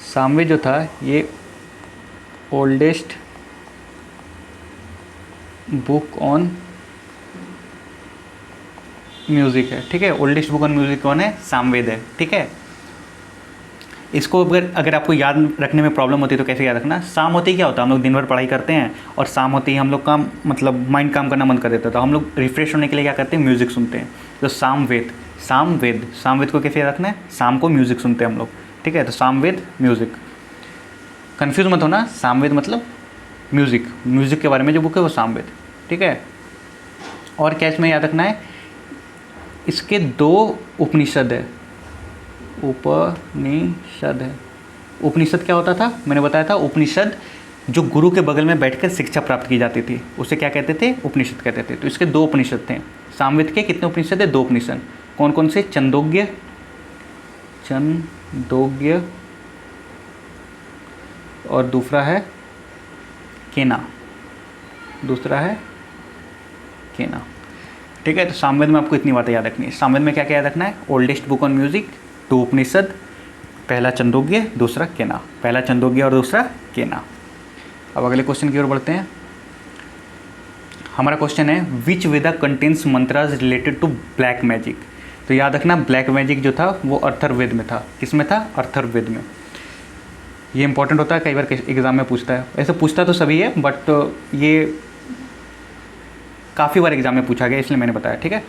सामवेद जो था ये ओल्डेस्ट बुक ऑन म्यूज़िक है, ठीक है। ओल्डेस्ट बुक ऑन म्यूज़िक कौन है? सामवेद है, ठीक है। इसको अगर आपको याद रखने में प्रॉब्लम होती है तो कैसे याद रखना? शाम होती ही क्या होता है? हम लोग दिन भर पढ़ाई करते हैं और शाम होती ही हम लोग का मतलब माइंड काम करना बंद कर देता है, तो हम लोग रिफ्रेश होने के लिए क्या करते हैं? म्यूज़िक सुनते हैं। तो सामवेद को कैसे याद रखना है? शाम को म्यूज़िक सुनते हैं हम लोग, ठीक है। तो सामवेद म्यूज़िक, कन्फ्यूज़ मत होना। सामवेद मतलब म्यूज़िक के बारे में जो बुक है वो सामवेद, ठीक है। और क्या इसमें याद रखना है? इसके 2 उपनिषद है। उपनिषद क्या होता था? मैंने बताया था उपनिषद जो गुरु के बगल में बैठकर शिक्षा प्राप्त की जाती थी उसे क्या कहते थे? उपनिषद कहते थे। तो इसके 2 उपनिषद थे। सामवेद के कितने उपनिषद है? 2 उपनिषद। कौन कौन से? छंदोग्य और दूसरा है केना। ठीक है। तो सामवेद में आपको इतनी बातें याद रखनी है। सामवेद में क्या क्या याद रखना है? ओल्डेस्ट बुक ऑन म्यूजिक, 2 उपनिषद, पहला छंदोग्य, दूसरा केना। पहला छंदोग्य और दूसरा केना। अब अगले क्वेश्चन की ओर बढ़ते हैं। हमारा क्वेश्चन है which Veda contains mantras related to black magic. तो याद रखना ब्लैक मैजिक जो था वो अर्थर्ववेद में था। किस में था? अर्थर्ववेद में। ये इंपॉर्टेंट होता है, कई बार एग्जाम में पूछता है। ऐसे पूछता तो सभी है बट ये काफ़ी बार एग्जाम में पूछा गया इसलिए मैंने बताया, ठीक है।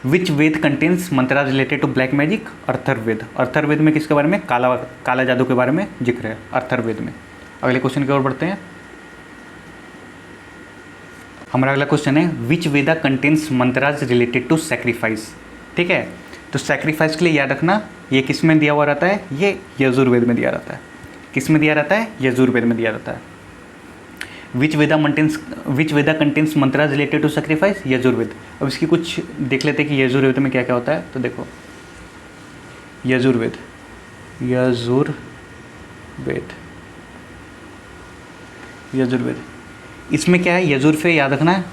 Which Veda contains mantras related to black magic? Atharvaveda. Atharvaveda में किसके बारे में? काला जादू के बारे में जिक्र है अर्थर्ववेद में। अगले क्वेश्चन की ओर बढ़ते हैं। हमारा अगला क्वेश्चन है which Veda contains mantras related to sacrifice. ठीक है। तो सैक्रिफाइस के लिए याद रखना ये किस में दिया हुआ रहता है? ये यजुर्वेद में दिया रहता है। किस में दिया रहता है? यजुर्वेद में दिया रहता है। Which Veda contains mantras related to sacrifice? Yajurveda. अब इसकी कुछ देख लेते हैं कि यजुर्वेद में क्या क्या होता है। तो देखो यजुर्वेद इसमें क्या है? यजुर पे याद रखना है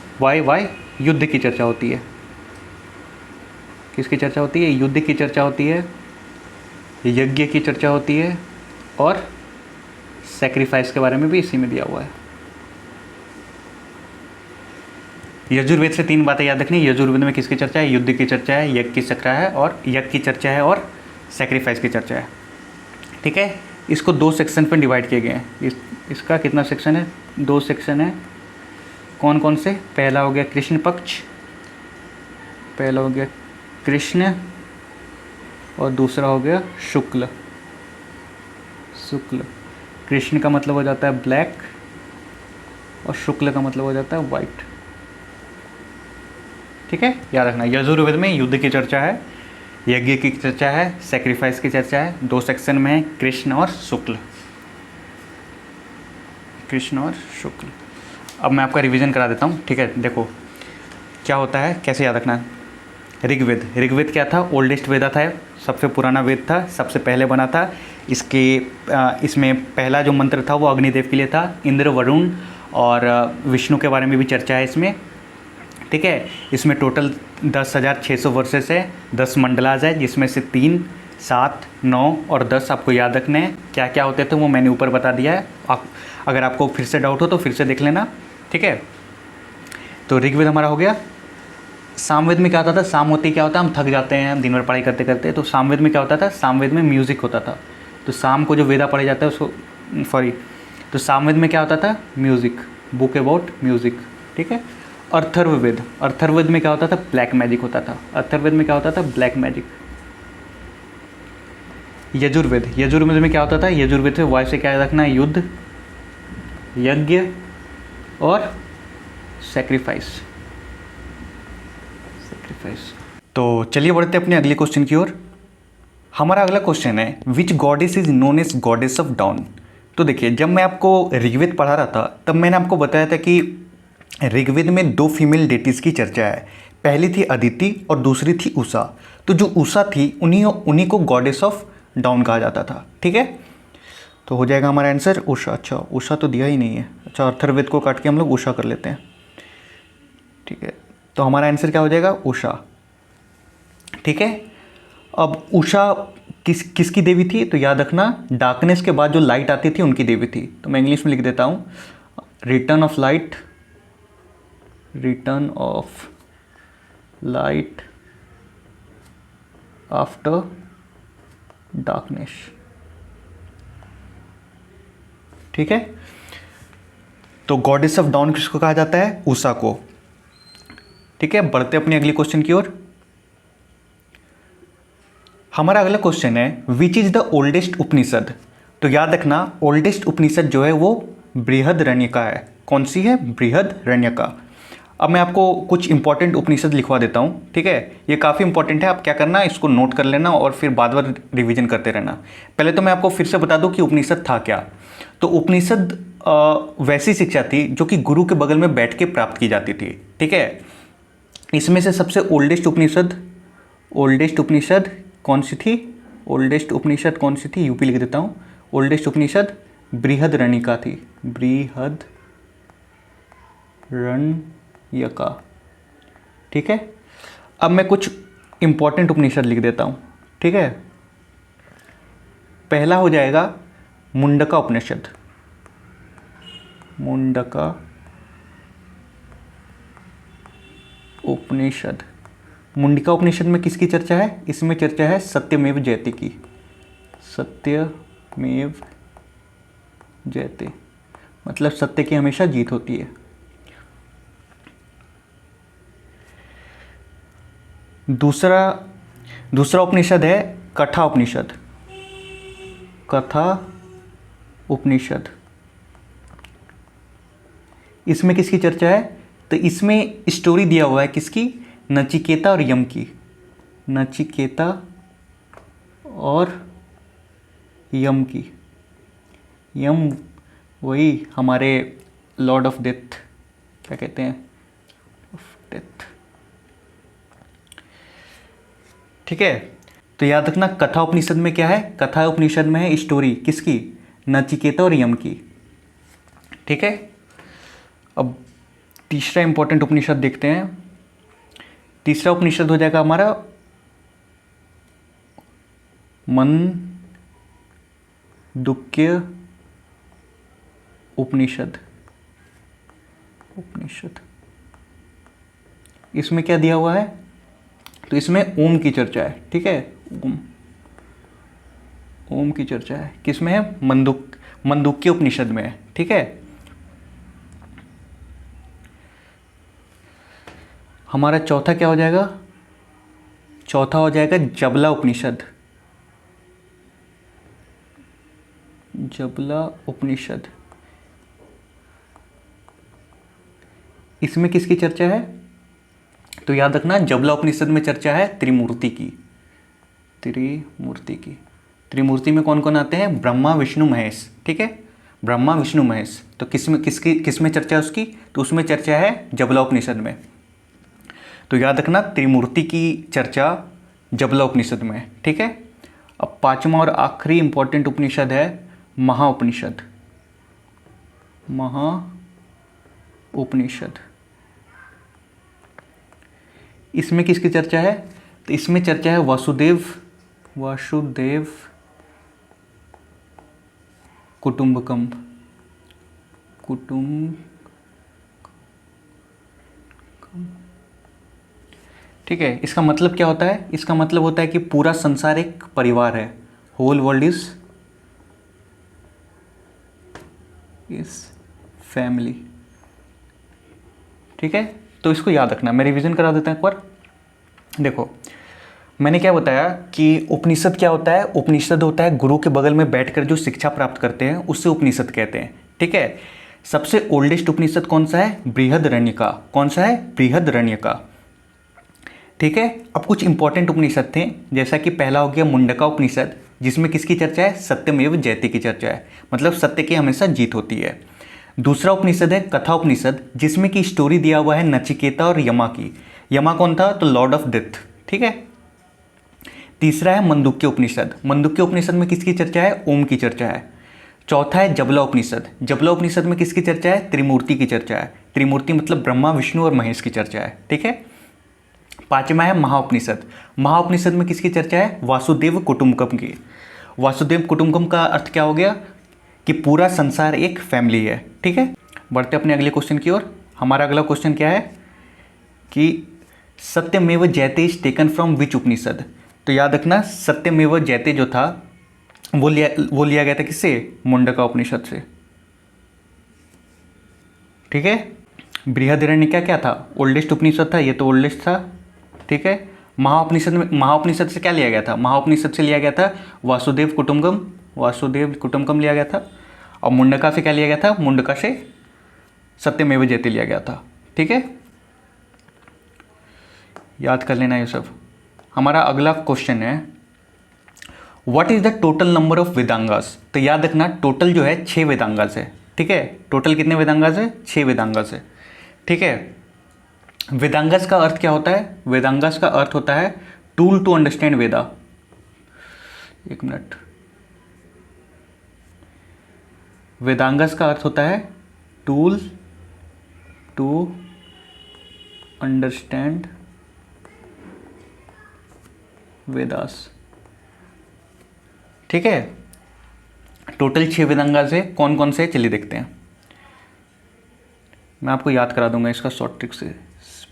वाई युद्ध की चर्चा होती है। किसकी चर्चा होती है? युद्ध की चर्चा होती है। यज्ञ की चर्चा होती है और सेक्रीफाइस के बारे में भी इसी में दिया हुआ है। यजुर्वेद से 3 बातें याद रखनी। यजुर्वेद में किसकी चर्चा है? युद्ध की चर्चा है, यज्ञ की चर्चा है और यज्ञ की चर्चा है और सेक्रीफाइस की चर्चा है। ठीक है, इसको 2 सेक्शन पर डिवाइड किए गए हैं। इसका कितना सेक्शन है? 2 सेक्शन है। कौन कौन से? पहला हो गया कृष्ण पक्ष, पहला हो गया कृष्ण और दूसरा हो गया शुक्ल। शुक्ल, कृष्ण का मतलब हो जाता है ब्लैक और शुक्ल का मतलब हो जाता है वाइट। ठीक है, याद रखना। यजुर्वेद में युद्ध की चर्चा है, यज्ञ की चर्चा है, सेक्रीफाइस की चर्चा है। 2 सेक्शन में है, कृष्ण और शुक्ल, कृष्ण और शुक्ल। अब मैं आपका रिवीजन करा देता हूँ। ठीक है, देखो क्या होता है, कैसे याद रखना है। ऋग्वेद, ऋग्वेद क्या था? ओल्डेस्ट वेदा था, सबसे पुराना वेद था, सबसे पहले बना था। इसमें पहला जो मंत्र था वो अग्निदेव के लिए था। इंद्र, वरुण और विष्णु के बारे में भी चर्चा है इसमें। ठीक है, इसमें टोटल 10,600 वर्सेस है, 10 मंडलाज है, जिसमें से 3, 7, 9 और 10 आपको याद रखने हैं। क्या क्या होते थे वो मैंने ऊपर बता दिया है। अगर आपको फिर से डाउट हो तो फिर से देख लेना। ठीक है, तो ऋग्वेद हमारा हो गया। सामवेद में क्या होता था? शाम होती क्या होता है, हम थक जाते हैं दिन भर पढ़ाई करते करते, तो सामवेद में क्या होता था? सामवेद में म्यूज़िक होता था। तो शाम को जो वेदा पढ़े जाता है उसको तो सामवेद में क्या होता था? Music, book about music. ठीक है, अथर्ववेद, अथर्ववेद में क्या होता था? ब्लैक मैजिक होता था। अथर्ववेद में क्या होता था? Black magic. यजुर्वेद, यजुर्वेद में क्या होता था? यजुर्वेद में वायु से क्या रखना है? युद्ध, यज्ञ और सेक्रीफाइस। तो चलिए बढ़ते अपने अगले क्वेश्चन की ओर। हमारा अगला क्वेश्चन है which goddess is known as goddess of dawn. तो देखिए, जब मैं आपको ऋग्वेद पढ़ा रहा था तब मैंने आपको बताया था कि ऋग्वेद में 2 फीमेल डेटीज़ की चर्चा है। पहली थी अदिति और दूसरी थी उषा। तो जो उषा थी उन्हीं को गॉडेस ऑफ डाउन कहा जाता था। ठीक है, तो हो जाएगा हमारा आंसर उषा। अच्छा, उषा तो दिया ही नहीं है। अच्छा, अथर्ववेद को काट के हम लोग उषा कर लेते हैं। ठीक है, तो हमारा आंसर क्या हो जाएगा? उषा। ठीक है, अब उषा किसकी देवी थी? तो याद रखना, डार्कनेस के बाद जो लाइट आती थी उनकी देवी थी। तो मैं इंग्लिश में लिख देता हूँ, return of light, return of light after darkness. ठीक है, तो गॉडेस ऑफ डाउन किसको कहा जाता है? उषा को। ठीक है, बढ़ते अपने अगले क्वेश्चन की ओर। हमारा अगला क्वेश्चन है विच इज द ओल्डेस्ट उपनिषद। तो याद रखना, ओल्डेस्ट उपनिषद जो है वो बृहदारण्यका है। कौन सी है? बृहदारण्यका। अब मैं आपको कुछ इंपॉर्टेंट उपनिषद लिखवा देता हूँ। ठीक है, ये काफ़ी इंपॉर्टेंट है। आप क्या करना, इसको नोट कर लेना और फिर बार बार रिवीजन करते रहना। पहले तो मैं आपको फिर से बता दूँ कि उपनिषद था क्या। तो उपनिषद वैसी शिक्षा थी जो कि गुरु के बगल में बैठ के प्राप्त की जाती थी। ठीक है, इसमें से सबसे ओल्डेस्ट उपनिषद कौन सी थी? ओल्डेस्ट उपनिषद कौन सी थी? यूपी लिख देता हूँ। ओल्डेस्ट उपनिषद बृहदारण्यका थी, बृहदारण्यका। ठीक है, अब मैं कुछ इंपॉर्टेंट उपनिषद लिख देता हूँ। ठीक है, पहला हो जाएगा मुंडका उपनिषद। मुंडका उपनिषद। मुंडका उपनिषद में किसकी चर्चा है? इसमें चर्चा है सत्यमेव जयते की। सत्यमेव जयते मतलब सत्य की हमेशा जीत होती है। दूसरा उपनिषद है कथा उपनिषद। कथा उपनिषद, इसमें किसकी चर्चा है? तो इसमें स्टोरी दिया हुआ है किसकी? नचिकेता और यम की। नचिकेता और यम की। यम वही हमारे लॉर्ड ऑफ डेथ, क्या कहते हैं, ऑफ डेथ। ठीक है, तो याद रखना कथा उपनिषद में क्या है? कथा उपनिषद में है स्टोरी किसकी? नचिकेता और यम की। ठीक है, अब तीसरा इंपॉर्टेंट उपनिषद देखते हैं। तीसरा उपनिषद हो जाएगा हमारा मंदुक दुक्य उपनिषद। इसमें क्या दिया हुआ है? तो इसमें ओम की चर्चा है, ठीक है। ओम की चर्चा है, किसमें है? मंदुक्य उपनिषद में है, ठीक है। हमारा चौथा क्या हो जाएगा? चौथा हो जाएगा जबला उपनिषद। जबला उपनिषद, इसमें किसकी चर्चा है? तो याद रखना, जबला उपनिषद में चर्चा है त्रिमूर्ति की। त्रिमूर्ति में कौन कौन आते हैं? ब्रह्मा विष्णु महेश, ठीक है। ब्रह्मा विष्णु महेश, तो किसमें चर्चा है उसकी? तो उसमें चर्चा है जबला उपनिषद में। तो याद रखना, त्रिमूर्ति की चर्चा जबला उपनिषद में, ठीक है। अब पांचवा और आखिरी इंपॉर्टेंट उपनिषद है महाउपनिषद। महाउपनिषद, इसमें किसकी चर्चा है? तो इसमें चर्चा है वासुदेव कुटुंबकम। ठीक है। इसका मतलब क्या होता है? इसका मतलब होता है कि पूरा संसार एक परिवार है। होल वर्ल्ड इज फैमिली, ठीक है। तो इसको याद रखना। मैं रिवीजन करा देता हूं एक बार। देखो, मैंने क्या बताया कि उपनिषद क्या होता है? उपनिषद होता है गुरु के बगल में बैठकर जो शिक्षा प्राप्त करते हैं, उससे उपनिषद कहते हैं, ठीक है। सबसे ओल्डेस्ट उपनिषद कौन सा है? बृहदारण्यका। कौन सा है? बृहदारण्यका, ठीक है। अब कुछ इंपॉर्टेंट उपनिषद थे, जैसा कि पहला हो गया मुंडका उपनिषद, जिसमें किसकी चर्चा है? सत्यमेव जयते की चर्चा है, मतलब सत्य की हमेशा जीत होती है। दूसरा उपनिषद है कथा उपनिषद, जिसमें की स्टोरी दिया हुआ है नचिकेता और यमा की। यमा कौन था? तो लॉर्ड ऑफ डेथ, ठीक है। तीसरा है मंदुक्य उपनिषद। मंदुक्य उपनिषद में किसकी चर्चा है? ओम की चर्चा है। चौथा है जबला उपनिषद। जबला उपनिषद में किसकी चर्चा है? त्रिमूर्ति की चर्चा है। त्रिमूर्ति मतलब ब्रह्मा विष्णु और महेश की चर्चा है, ठीक है। पांचवा है महाउपनिषद। महाउपनिषद में किसकी चर्चा है? वासुदेव कुटुंबकम की। वासुदेव कुटुंबकम का अर्थ क्या हो गया? कि पूरा संसार एक फैमिली है, ठीक है। बढ़ते अपने अगले क्वेश्चन की ओर। हमारा अगला क्वेश्चन क्या है कि सत्यमेव जयते इज टेकन फ्रॉम विच उपनिषद? तो याद रखना, सत्यमेव जयते जो था वो लिया गया था किससे? मुंडका उपनिषद से, ठीक है। बृहदारण्यका क्या था? ओल्डेस्ट उपनिषद था, ये तो ओल्डेस्ट था, ठीक है। महाउपनिषद से क्या लिया गया था? महाउपनिषद से लिया गया था वासुदेव कुटुंबकम लिया गया था। और मुंडका से क्या लिया गया था? मुंडका से सत्यमेव जयते लिया गया था, ठीक है। याद कर लेना ये सब। हमारा अगला क्वेश्चन है what is the total number of Vedangas? तो याद रखना, टोटल जो है 6 वेदांगास है, ठीक है। टोटल कितने वेदांगास है? 6 वेदांगास है, ठीक है। वेदांगास का अर्थ क्या होता है? वेदांगास का अर्थ होता है टूल टू अंडरस्टैंड वेदा। एक मिनट। वेदांगास का अर्थ होता है टूल टू अंडरस्टैंड वेदास, ठीक है। टोटल 6 वेदांगास है। कौन कौन से? चलिए देखते हैं। मैं आपको याद करा दूंगा इसका शॉर्ट ट्रिक से।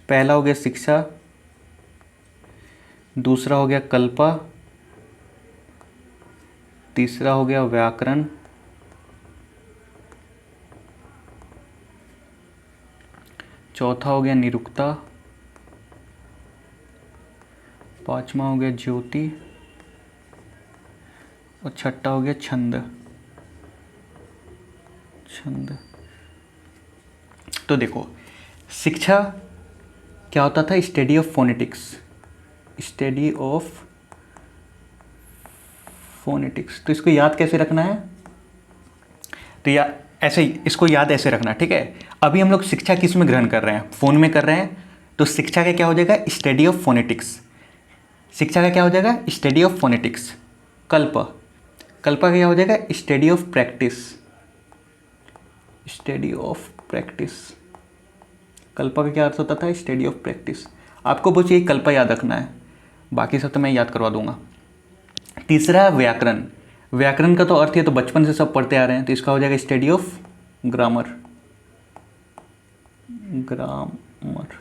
पहला हो गया शिक्षा, दूसरा हो गया कल्पा, तीसरा हो गया व्याकरण, चौथा हो गया निरुक्ता, पांचवा हो गया ज्योति और छठा हो गया छंद। तो देखो, शिक्षा क्या होता था? Study of phonetics. तो इसको याद कैसे रखना है? तो ऐसे ही इसको याद ऐसे रखना, ठीक है। अभी हम लोग शिक्षा किस में ग्रहण कर रहे हैं? फोन में कर रहे हैं। तो शिक्षा का क्या हो जाएगा? Study of phonetics. शिक्षा का क्या हो जाएगा? Study of phonetics. कल्पा का क्या हो जाएगा? Study of practice. कल्पा का क्या अर्थ होता था? Study of practice. आपको बस यही कल्पा याद रखना है, बाकी सब तो मैं याद करवा दूंगा। तीसरा है व्याकरण। व्याकरण का तो अर्थ ये तो बचपन से सब पढ़ते आ रहे हैं, तो इसका हो जाएगा study of grammar. Grammar.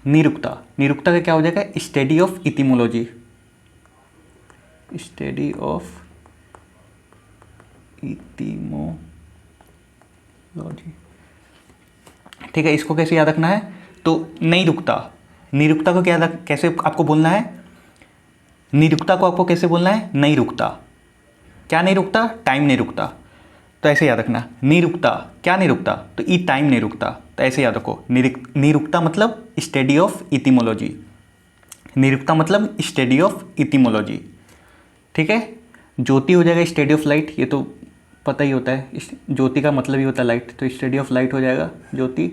Nirukta, Nirukta का क्या हो जाएगा? Study of etymology. Study of etymology. ठीक है, इसको कैसे याद रखना है? तो नहीं रुकता, निरुक्ता को क्या कैसे आपको बोलना है? निरुक्ता को आपको कैसे बोलना है? नहीं रुकता। क्या नहीं रुकता? टाइम नहीं रुकता। तो ऐसे याद रखना, नहीं रुकता, क्या नहीं रुकता? तो ई टाइम नहीं रुकता। तो ऐसे याद रखो, निरुक्ता मतलब स्टडी ऑफ इटिमोलॉजी। निरुक्ता मतलब स्टडी ऑफ इटिमोलॉजी। ठीक है। ज्योति हो जाएगा स्टडी ऑफ लाइट, ये तो पता ही होता है, ज्योति का मतलब ही होता है लाइट, तो स्टडी ऑफ लाइट हो जाएगा ज्योति।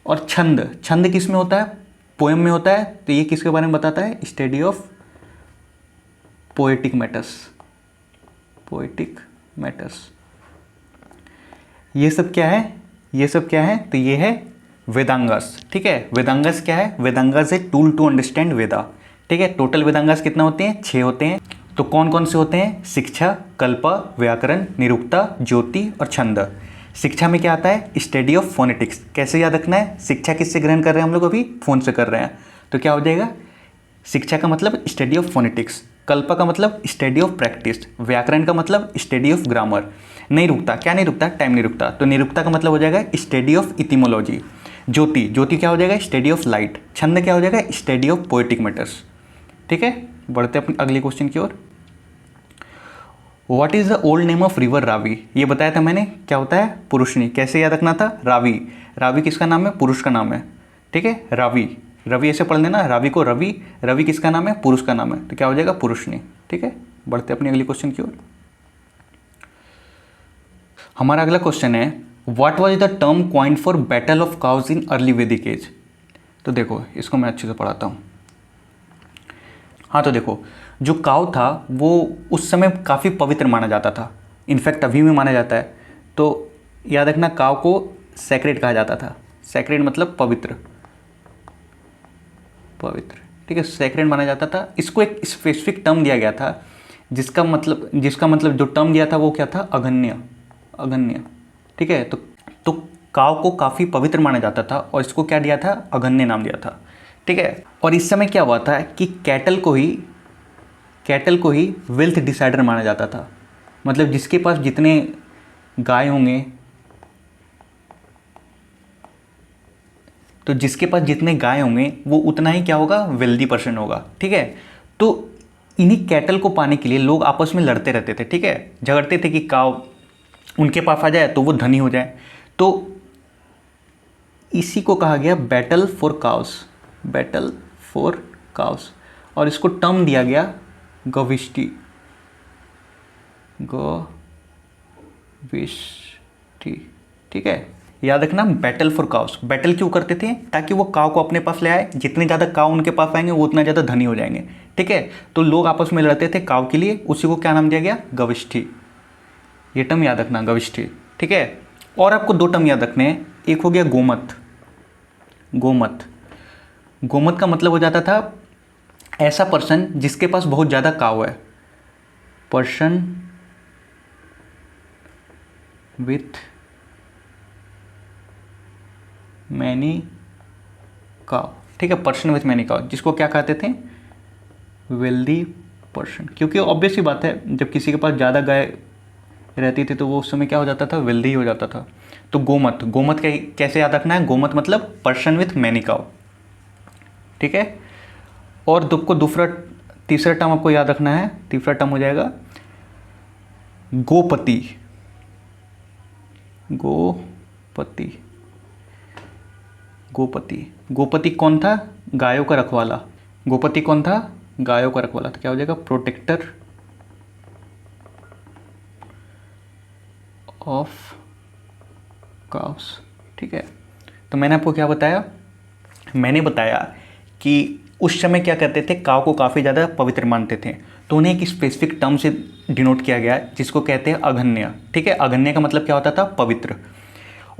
और छंद, छंद किस में होता है? पोएम में होता है। तो ये किसके बारे में बताता है? Study of poetic matters. Poetic matters. ये सब क्या है? ये सब क्या है? तो ये है वेदांगस। ठीक है, वेदांगस क्या है? वेदांगस है टूल टू अंडरस्टैंड वेदा। ठीक है, टोटल वेदांगस कितना होते हैं? 6 होते हैं। तो कौन कौन से होते हैं? शिक्षा, कल्प, व्याकरण, निरुक्ता, ज्योति और छंद। शिक्षा में क्या आता है? Study of phonetics. कैसे याद रखना है? शिक्षा किससे ग्रहण कर रहे हैं हम लोग? अभी फोन से कर रहे हैं। तो क्या हो जाएगा? शिक्षा का मतलब स्टडी ऑफ फोनेटिक्स, कल्प का मतलब स्टडी ऑफ प्रैक्टिस, व्याकरण का मतलब स्टडी ऑफ ग्रामर। नहीं रुकता, क्या नहीं रुकता? टाइम नहीं रुकता। तो निरुक्ता का मतलब हो जाएगा study of etymology. Jyoti, Jyoti क्या हो जाएगा? Study of light. छंद क्या हो जाएगा? Study of poetic matters. ठीक है, बढ़ते अपने अगले क्वेश्चन की ओर। What is the old name of river Ravi? ये बताया था मैंने, क्या होता है? पुरुषनी। कैसे याद रखना था? रावी। रावी किसका नाम है? पुरुष का नाम है। ठीक है, रावी, रवि ऐसे पढ़ लेना, रावी को रवि। रवि किसका नाम है? पुरुष का नाम है। तो क्या हो जाएगा? पुरुषनी। ठीक है, बढ़ते अपने अगले क्वेश्चन की ओर। हमारा अगला क्वेश्चन है, what was the term coined for battle of cows in early वैदिक एज? तो देखो, इसको मैं अच्छे से पढ़ाता हूँ। हाँ, तो देखो, जो काऊ था वो उस समय काफ़ी पवित्र माना जाता था। इनफैक्ट अभी भी माना जाता है। तो याद रखना, काऊ को सैक्रेड कहा जाता था। सैक्रेड मतलब पवित्र, पवित्र। ठीक है, सैक्रेड माना जाता था। इसको एक स्पेसिफिक टर्म दिया गया था, जिसका मतलब जो टर्म दिया था वो क्या था? अगण्य। अगण्य। ठीक है, तो काऊ को काफ़ी पवित्र माना जाता था और इसको क्या दिया था? अगण्य नाम दिया था। ठीक है, और इस समय क्या हुआ था कि कैटल को ही वेल्थ डिसाइडर माना जाता था। मतलब जिसके पास जितने गाय होंगे, तो जिसके पास जितने गाय होंगे वो उतना ही क्या होगा? वेल्दी पर्सन होगा। ठीक है, तो इन्हीं कैटल को पाने के लिए लोग आपस में लड़ते रहते थे। ठीक है, झगड़ते थे कि काऊ उनके पास आ जाए तो वो धनी हो जाए। तो इसी को कहा गया battle for cows. Battle for cows. और इसको टर्म दिया गया गविष्टि। गविष्टि। ठीक है, याद रखना, बैटल फॉर काउस। बैटल क्यों करते थे? ताकि वो काऊ को अपने पास ले आए। जितने ज़्यादा काऊ उनके पास आएंगे वो उतना ज़्यादा धनी हो जाएंगे। ठीक है, तो लोग आपस में लड़ते थे काऊ के लिए। उसी को क्या नाम दिया गया? गविष्टि। ये टर्म याद रखना, गविष्टि। ठीक है, और आपको 2 टर्म याद रखने हैं। एक हो गया गोमत। गोमत। गोमत का मतलब हो जाता था ऐसा पर्सन जिसके पास बहुत ज़्यादा काऊ है। पर्सन विथ मैनी काऊ। ठीक है, पर्सन विथ मैनी काऊ, जिसको क्या कहते थे? Wealthy person. क्योंकि ऑब्वियस ही बात है, जब किसी के पास ज़्यादा गाय रहती थी तो वो उस समय क्या हो जाता था? वेल्दी हो जाता था। तो गोमत, गोमत कैसे याद रखना है? गोमत मतलब पर्सन विथ मैनी काऊ। ठीक है, और तीसरा टर्म आपको याद रखना है। तीसरा टर्म हो जाएगा गोपति। गोपति। गोपति। गोपति कौन था? गायों का रखवाला। गोपति कौन था? गायों का रखवाला। तो क्या हो जाएगा? Protector of cows. ठीक है, तो मैंने आपको क्या बताया? मैंने बताया कि उस समय क्या करते थे? काऊ को काफ़ी ज़्यादा पवित्र मानते थे, तो उन्हें एक स्पेसिफिक टर्म से डिनोट किया गया जिसको कहते हैं अगण्य। ठीक है, अगण्य का मतलब क्या होता था? पवित्र।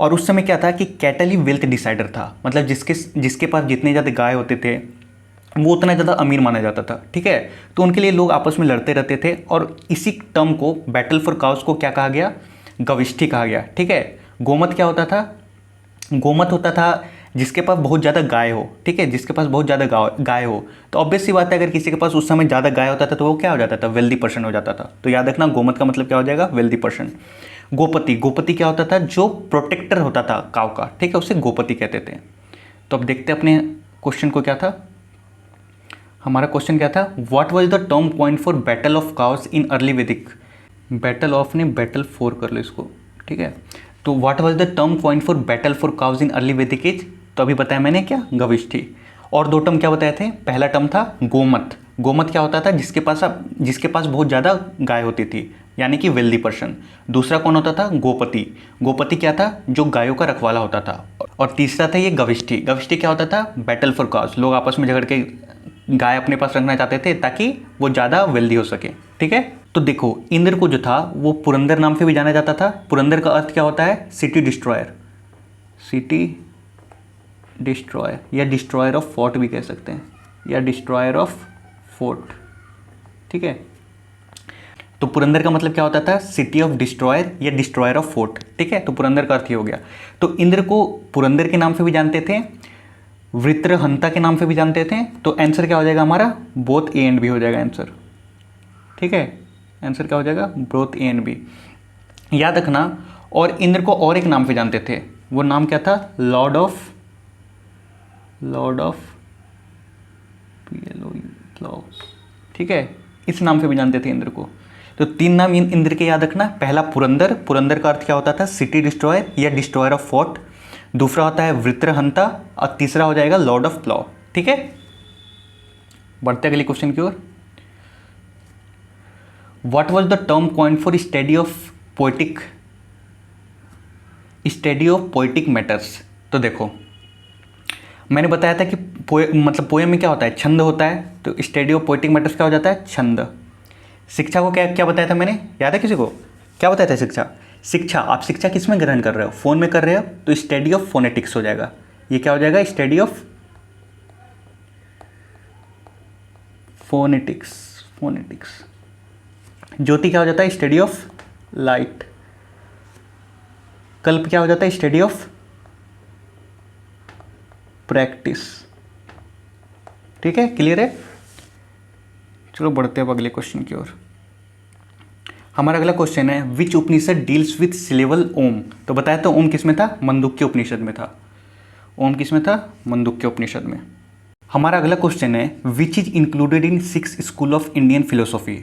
और उस समय क्या था कि कैटल ही वेल्थ डिसाइडर था। मतलब जिसके पास जितने ज़्यादा गाय होते थे वो उतना ज़्यादा अमीर माना जाता था, ठीक है। तो उनके लिए लोग आपस में लड़ते रहते थे, और इसी टर्म को बैटल फॉर काउस को क्या कहा गया, गविष्ठी कहा गया, ठीक है। गोमत क्या होता था, गोमत होता था जिसके पास बहुत ज़्यादा गाय हो, ठीक है, जिसके पास बहुत ज़्यादा गाय हो। तो ऑब्वियस सी बात है, अगर किसी के पास उस समय ज़्यादा गाय होता था तो वो क्या हो जाता था, वेल्दी पर्सन हो जाता था। तो याद रखना गोमत का मतलब क्या हो जाएगा, वेल्दी पर्सन। गोपति, गोपति क्या होता था, जो प्रोटेक्टर होता था काव का, ठीक है, उसे गोपति कहते थे। तो अब देखते अपने क्वेश्चन को, क्या था हमारा क्वेश्चन, क्या था, what was the term point for battle of cows in early वैदिक। बैटल ऑफ ने बैटल फॉर कर लो इसको, ठीक है। तो what was the term point for battle for cows in early वैदिक एज, तो अभी बताया मैंने क्या, गविष्ठी। और दो टर्म क्या बताए थे, पहला टर्म था गोमत। गोमत क्या होता था, जिसके पास बहुत ज़्यादा गाय होती थी, यानी कि वेल्दी पर्सन। दूसरा कौन होता था, गोपति। गोपति क्या था, जो गायों का रखवाला होता था। और तीसरा था ये गविष्ठी। गविष्ठी क्या होता था, बैटल फॉर काउस, लोग आपस में झगड़ के गाय अपने पास रखना चाहते थे ताकि वो ज़्यादा वेल्दी हो सके, ठीक है। तो देखो इंद्र को जो था वो पुरंदर नाम से भी जाना जाता था। पुरंदर का अर्थ क्या होता है, सिटी डिस्ट्रॉयर, सिटी डिस्ट्रॉयर, या डिस्ट्रॉयर ऑफ फोर्ट भी कह सकते हैं, या डिस्ट्रॉयर ऑफ फोर्ट, ठीक है। तो पुरंदर का मतलब क्या होता था, सिटी ऑफ डिस्ट्रॉयर या डिस्ट्रॉयर ऑफ फोर्ट, ठीक है। तो पुरंदर का अर्थ ही हो गया। तो इंद्र को पुरंदर के नाम से भी जानते थे, वृत्रहंता के नाम से भी जानते थे। तो आंसर क्या हो जाएगा हमारा, बोथ ए एंड बी हो जाएगा आंसर, ठीक है। आंसर क्या हो जाएगा, बोथ ए एंड बी, याद रखना। और इंद्र को और एक नाम से जानते थे, वो नाम क्या था, लॉर्ड ऑफ ठीक है, इस नाम से भी जानते थे इंद्र को। तो तीन नाम इंद्र के याद रखना, पहला पुरंदर, पुरंदर का अर्थ क्या होता था, सिटी डिस्ट्रॉयर या डिस्ट्रॉयर ऑफ फोर्ट। दूसरा होता है वृत्रहंता, और तीसरा हो जाएगा लॉर्ड ऑफ प्लॉ, ठीक है। बढ़ते अगले क्वेश्चन की ओर। What was the term coined for study of poetic matters. तो देखो मैंने बताया था कि मतलब पोएम में क्या होता है, छंद होता है। तो स्टडी ऑफ पोएटिक मैटर्स क्या हो जाता है, छंद। शिक्षा को क्या क्या बताया था मैंने, याद है किसी को, क्या बताया था शिक्षा, आप शिक्षा किस में ग्रहण कर रहे हो, फ़ोन में कर रहे हो, तो स्टडी ऑफ फोनेटिक्स हो जाएगा। ये क्या हो जाएगा, स्टडी ऑफ फोनेटिक्स। ज्योति क्या हो जाता है, स्टडी ऑफ लाइट। कल्प क्या हो जाता है, स्टडी ऑफ प्रैक्टिस, ठीक है, क्लियर है। चलो बढ़ते हैं अब अगले क्वेश्चन की ओर। हमारा अगला क्वेश्चन है, विच उपनिषद डील्स विथ सिलेबल ओम। तो बताया तो ओम किस में था, मंदुक्य उपनिषद में था। ओम किस में था, मंदुक्य उपनिषद में। हमारा अगला क्वेश्चन है, which is included in 6 school of Indian philosophy.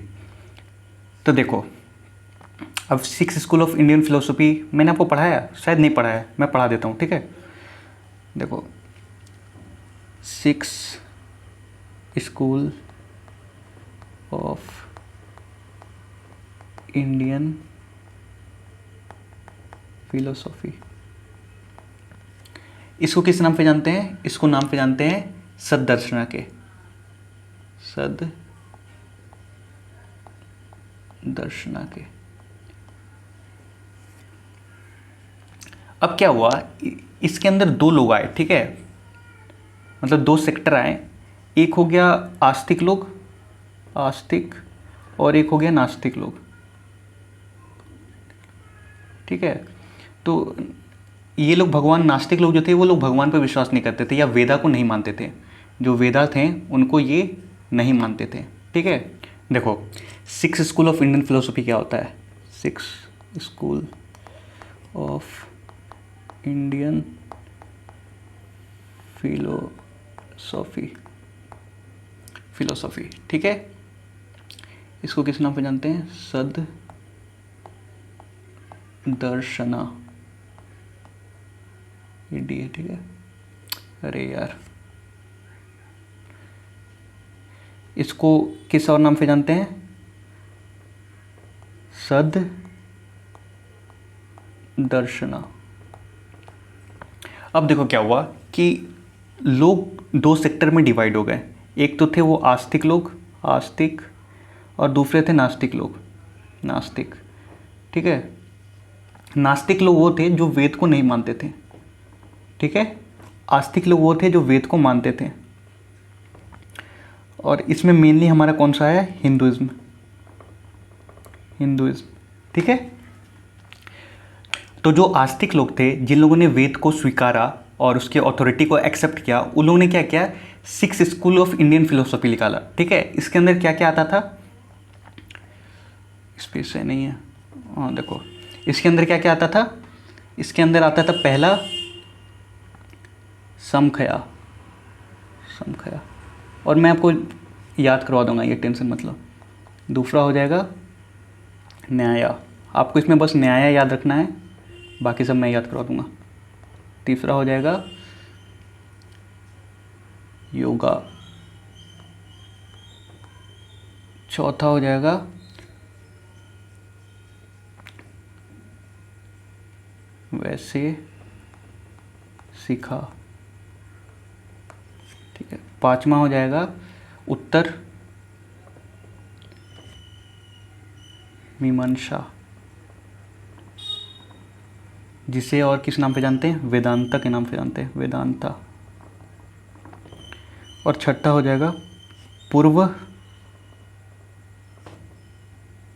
तो देखो अब 6 स्कूल ऑफ इंडियन फिलोसॉफी मैंने आपको पढ़ाया, शायद नहीं पढ़ाया, मैं पढ़ा देता हूँ, ठीक है। देखो 6 स्कूल ऑफ इंडियन फिलोसॉफी, इसको किस नाम पे जानते हैं, इसको नाम पे जानते हैं सद्दर्शना के, सद्दर्शना के। अब क्या हुआ, इसके अंदर 2 लोग आए, ठीक है, मतलब 2 सेक्टर आए। एक हो गया आस्तिक लोग, आस्तिक, और एक हो गया नास्तिक लोग, ठीक है। तो ये लोग भगवान, नास्तिक लोग जो थे वो लोग भगवान पर विश्वास नहीं करते थे या वेदा को नहीं मानते थे। जो वेदा थे उनको ये नहीं मानते थे, ठीक है। देखो 6 स्कूल ऑफ इंडियन फिलोसॉफी क्या होता है, 6 स्कूल ऑफ इंडियन फिलोसॉफी, ठीक है। इसको किस नाम पे जानते हैं, सद्दर्शना, डी है, ठीक है। अरे यार, इसको किस और नाम पे जानते हैं, सद्दर्शना। अब देखो क्या हुआ कि लोग 2 सेक्टर में डिवाइड हो गए। एक तो थे वो आस्तिक लोग, आस्तिक, और दूसरे थे नास्तिक लोग, नास्तिक, ठीक है। नास्तिक लोग वो थे जो वेद को नहीं मानते थे, ठीक है। आस्तिक लोग वो थे जो वेद को मानते थे। और इसमें मेनली हमारा कौन सा है, हिंदुइज्म, ठीक है। तो जो आस्तिक लोग थे, जिन लोगों ने वेद को स्वीकारा और उसके अथॉरिटी को एक्सेप्ट किया, उन लोगों ने क्या किया, 6 स्कूल ऑफ इंडियन फिलोसफी निकाला, ठीक है। इसके अंदर क्या क्या आता था, स्पेस है नहीं है, हाँ देखो इसके अंदर क्या क्या आता था, इसके अंदर आता था पहला समखया, और मैं आपको याद करवा दूंगा, ये टेंशन मतलब। दूसरा हो जाएगा न्याय, आपको इसमें बस न्याय याद रखना है, बाकी सब मैं याद करवा दूंगा। तीसरा हो जाएगा योगा, चौथा हो जाएगा वैसे सीखा, ठीक है। पांचवा हो जाएगा उत्तर मीमांसा, जिसे और किस नाम पे जानते हैं, वेदांता के नाम पे जानते हैं, वेदांता। और छठा हो जाएगा पूर्व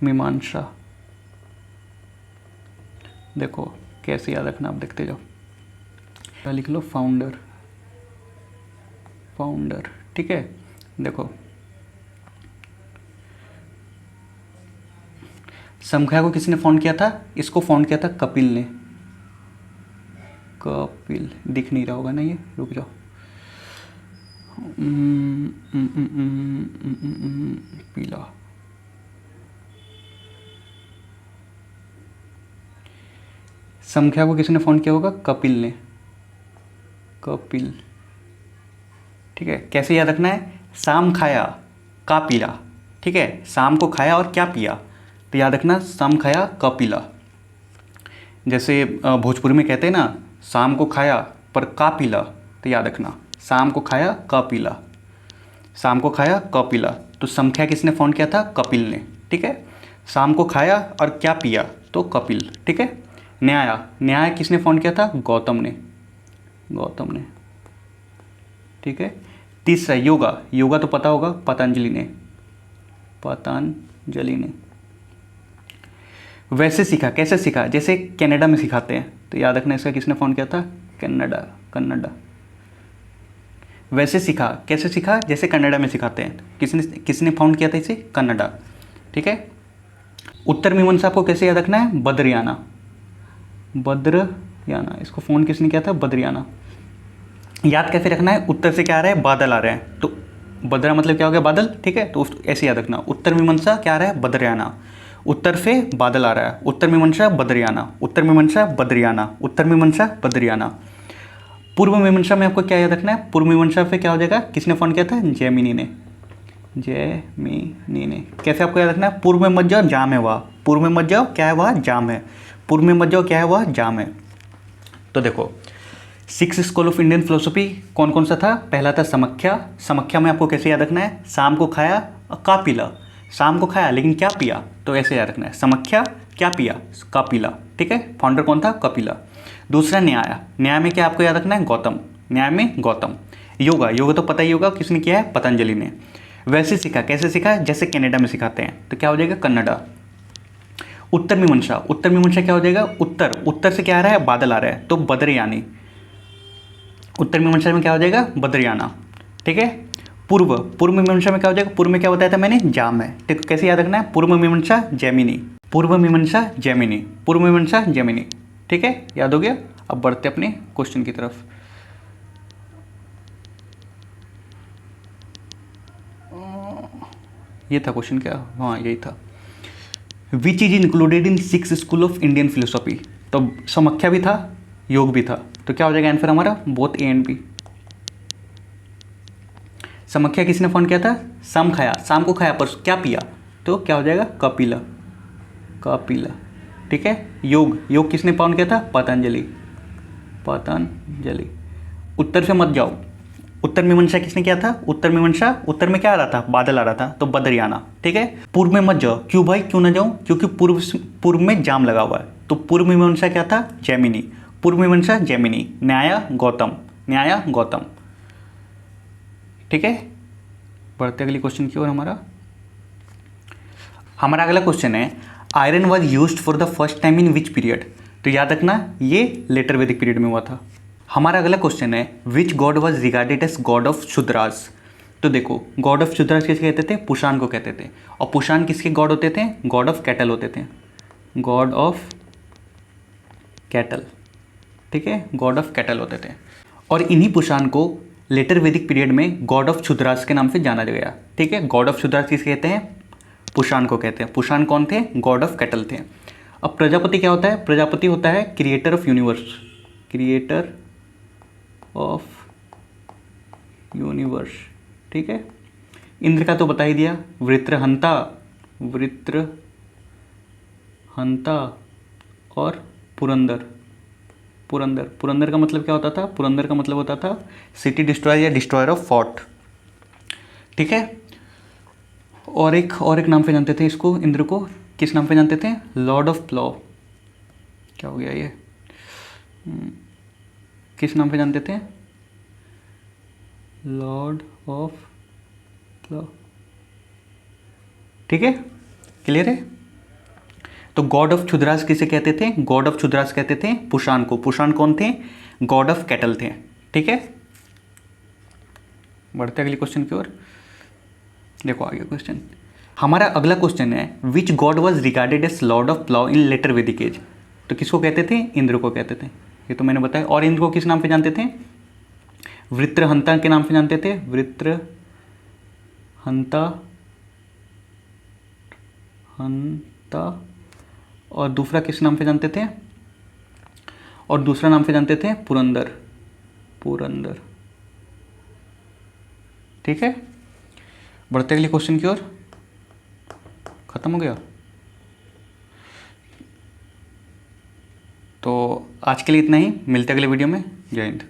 मीमांसा। देखो कैसे याद रखना, आप देखते जाओ। क्या लिख लो, फाउंडर, ठीक है। देखो समखया को किसने फाउंड किया था, इसको फाउंड किया था कपिल ने, कपिल दिख नहीं रहा होगा ना ये, रुक जाओ, पीला, समखया को किसने फाउंड किया होगा, कपिल ने, कपिल, ठीक है। कैसे याद रखना है, शाम खाया का पीला, ठीक है, शाम को खाया और क्या पिया, तो याद रखना शाम खाया का पीला। जैसे भोजपुरी में कहते हैं ना, शाम को खाया पर का पीला, तो याद रखना शाम को खाया का पीला, शाम को खाया का पीला। तो समखया किसने फाउंड किया था, कपिल ने, ठीक है। शाम को खाया और क्या पिया, तो कपिल, ठीक है। न्याय किसने फाउंड किया था, गौतम ने, ठीक है। तीसरा योगा तो पता होगा, पतंजलि ने। वैसे सीखा, कैसे सीखा, जैसे कनाडा में सिखाते हैं, तो याद रखना इसका किसने फाउंड किया था, कन्नडा। वैसे सीखा, कैसे सीखा, जैसे कनाडा में सिखाते हैं, किसने फाउंड किया था इसे, कन्नडा, ठीक है। उत्तर मीमांसा को कैसे याद रखना है, बद्रयाना, इसको फाउंड किसने किया था, बद्रयाना। याद कैसे रखना है, उत्तर से क्या आ रहा है, बादल आ रहे हैं, तो बद्रा मतलब क्या हो गया, बादल, ठीक है। तो ऐसे याद रखना, उत्तर मीमांसा क्या आ रहा है, बद्रयाना, उत्तर से बादल आ रहा है, उत्तर मीमांसा बद्रयाना, उत्तर मीमांसा बद्रयाना। पूर्व मीमांसा में आपको क्या याद रखना है, पूर्व मीमांसा पे क्या हो जाएगा, किसने फाउंड किया था, जैमिनी ने। कैसे आपको याद रखना है, पूर्व में मत जाओ, जाम है वह, पूर्व में मत जाओ, क्या है वह, जाम है, पूर्व में मत जाओ, क्या है वह, जाम है। तो देखो 6 स्कूल ऑफ इंडियन फिलोसफी कौन कौन सा था, पहला था समख्या में आपको कैसे याद रखना है, शाम को खाया का पीला, शाम को खाया लेकिन क्या पिया, तो ऐसे याद रखना है, समख्या क्या पिया, का पीला, ठीक है। फाउंडर कौन था, कपिला। दूसरा न्याय में क्या आपको याद रखना है, गौतम, न्याय में गौतम। योगा तो पता ही होगा किसने किया है, पतंजलि ने। वैसे सीखा, कैसे सीखा, जैसे कनाडा में सिखाते हैं, तो क्या हो जाएगा, कन्नडा। उत्तर मीमांसा क्या हो जाएगा, उत्तर से क्या आ रहा है, बादल आ रहा है, तो बद्रयानी, उत्तर मीमांसा में क्या हो जाएगा, बद्रयाना, ठीक है। पूर्व मीमांसा में क्या हो जाएगा, पूर्व में क्या बताया था मैंने, जाम है, ठीक। कैसे याद रखना है, पूर्व मीमांसा जैमिनी, ठीक है, याद हो गया। अब बढ़ते अपने क्वेश्चन की तरफ। ये था क्वेश्चन क्या, हाँ यही था। Which is included in 6 school of Indian philosophy, तो समख्या भी था, योग भी था, तो क्या हो जाएगा आंसर हमारा, बोथ ए एंड बी। समख्या किसने फाउंड किया था, शाम को खाया पर क्या पिया, तो क्या हो जाएगा, कपिला, ठीक है। योग किसने फाउंड किया था, पतंजलि। उत्तर से मत जाओ, उत्तर मीमांसा किसने किया था, उत्तर में क्या आ रहा था, बादल आ रहा था, तो बद्रयाना, ठीक है। पूर्व में मत जाओ, क्यों भाई, क्यों ना जाऊं, क्योंकि पूर्व में जाम लगा हुआ है, तो पूर्व मीमांसा क्या था, जैमिनी, पूर्व मीमांसा जैमिनी। न्याय गौतम, ठीक है। बढ़ते अगली क्वेश्चन की ओर। हमारा अगला क्वेश्चन है iron was used for the first time in which period. तो याद रखना ये लेटर वैदिक पीरियड में हुआ था। हमारा अगला क्वेश्चन है which god was regarded as god of Shudras. तो देखो गॉड ऑफ शुद्रास किसके कहते थे, पुषाण को कहते थे। और पुषाण किसके गॉड होते थे, गॉड ऑफ कैटल होते थे, गॉड ऑफ कैटल, ठीक है, गॉड ऑफ कैटल होते थे। और इन्हीं पुषाण को लेटर वैदिक पीरियड में गॉड ऑफ शुद्रास के नाम से जाना गया, ठीक है। गॉड ऑफ शुद्रास किसके कहते हैं, पुषाण को कहते हैं। पुषाण कौन थे, गॉड ऑफ कैटल थे। अब प्रजापति क्या होता है, प्रजापति होता है creator of universe, creator of universe, ठीक है। इंद्र का तो बता ही दिया, वृत्रहंता, वृत्रहंता और पुरंदर। पुरंदर का मतलब क्या होता था, पुरंदर का मतलब होता था सिटी डिस्ट्रॉयर या डिस्ट्रॉयर ऑफ फोर्ट, ठीक है। और एक नाम पे जानते थे इसको, इंद्र को किस नाम पे जानते थे, लॉर्ड ऑफ प्लॉ। क्या हो गया ये, किस नाम पे जानते थे, लॉर्ड ऑफ प्लॉ, ठीक है, क्लियर है। तो गॉड ऑफ क्षुद्रास किसे कहते थे, गॉड ऑफ क्षुद्रास कहते थे पुषाण को। पुषाण कौन थे, गॉड ऑफ कैटल थे, ठीक है। बढ़ते अगले क्वेश्चन की ओर। देखो आगे क्वेश्चन, हमारा अगला क्वेश्चन है which god was regarded as lord of plough in later Vedic age. तो किसको कहते थे, इंद्र को कहते थे, ये तो मैंने बताया। और इंद्र को किस नाम पे जानते थे, वृत्रहंता के नाम पे जानते थे, वृत्रहंता। और दूसरा किस नाम पे जानते थे, और दूसरा नाम पे जानते थे पुरंदर, ठीक है। बढ़ते अगले क्वेश्चन की ओर। खत्म हो गया, तो आज के लिए इतना ही, मिलते अगले वीडियो में। जय हिंद।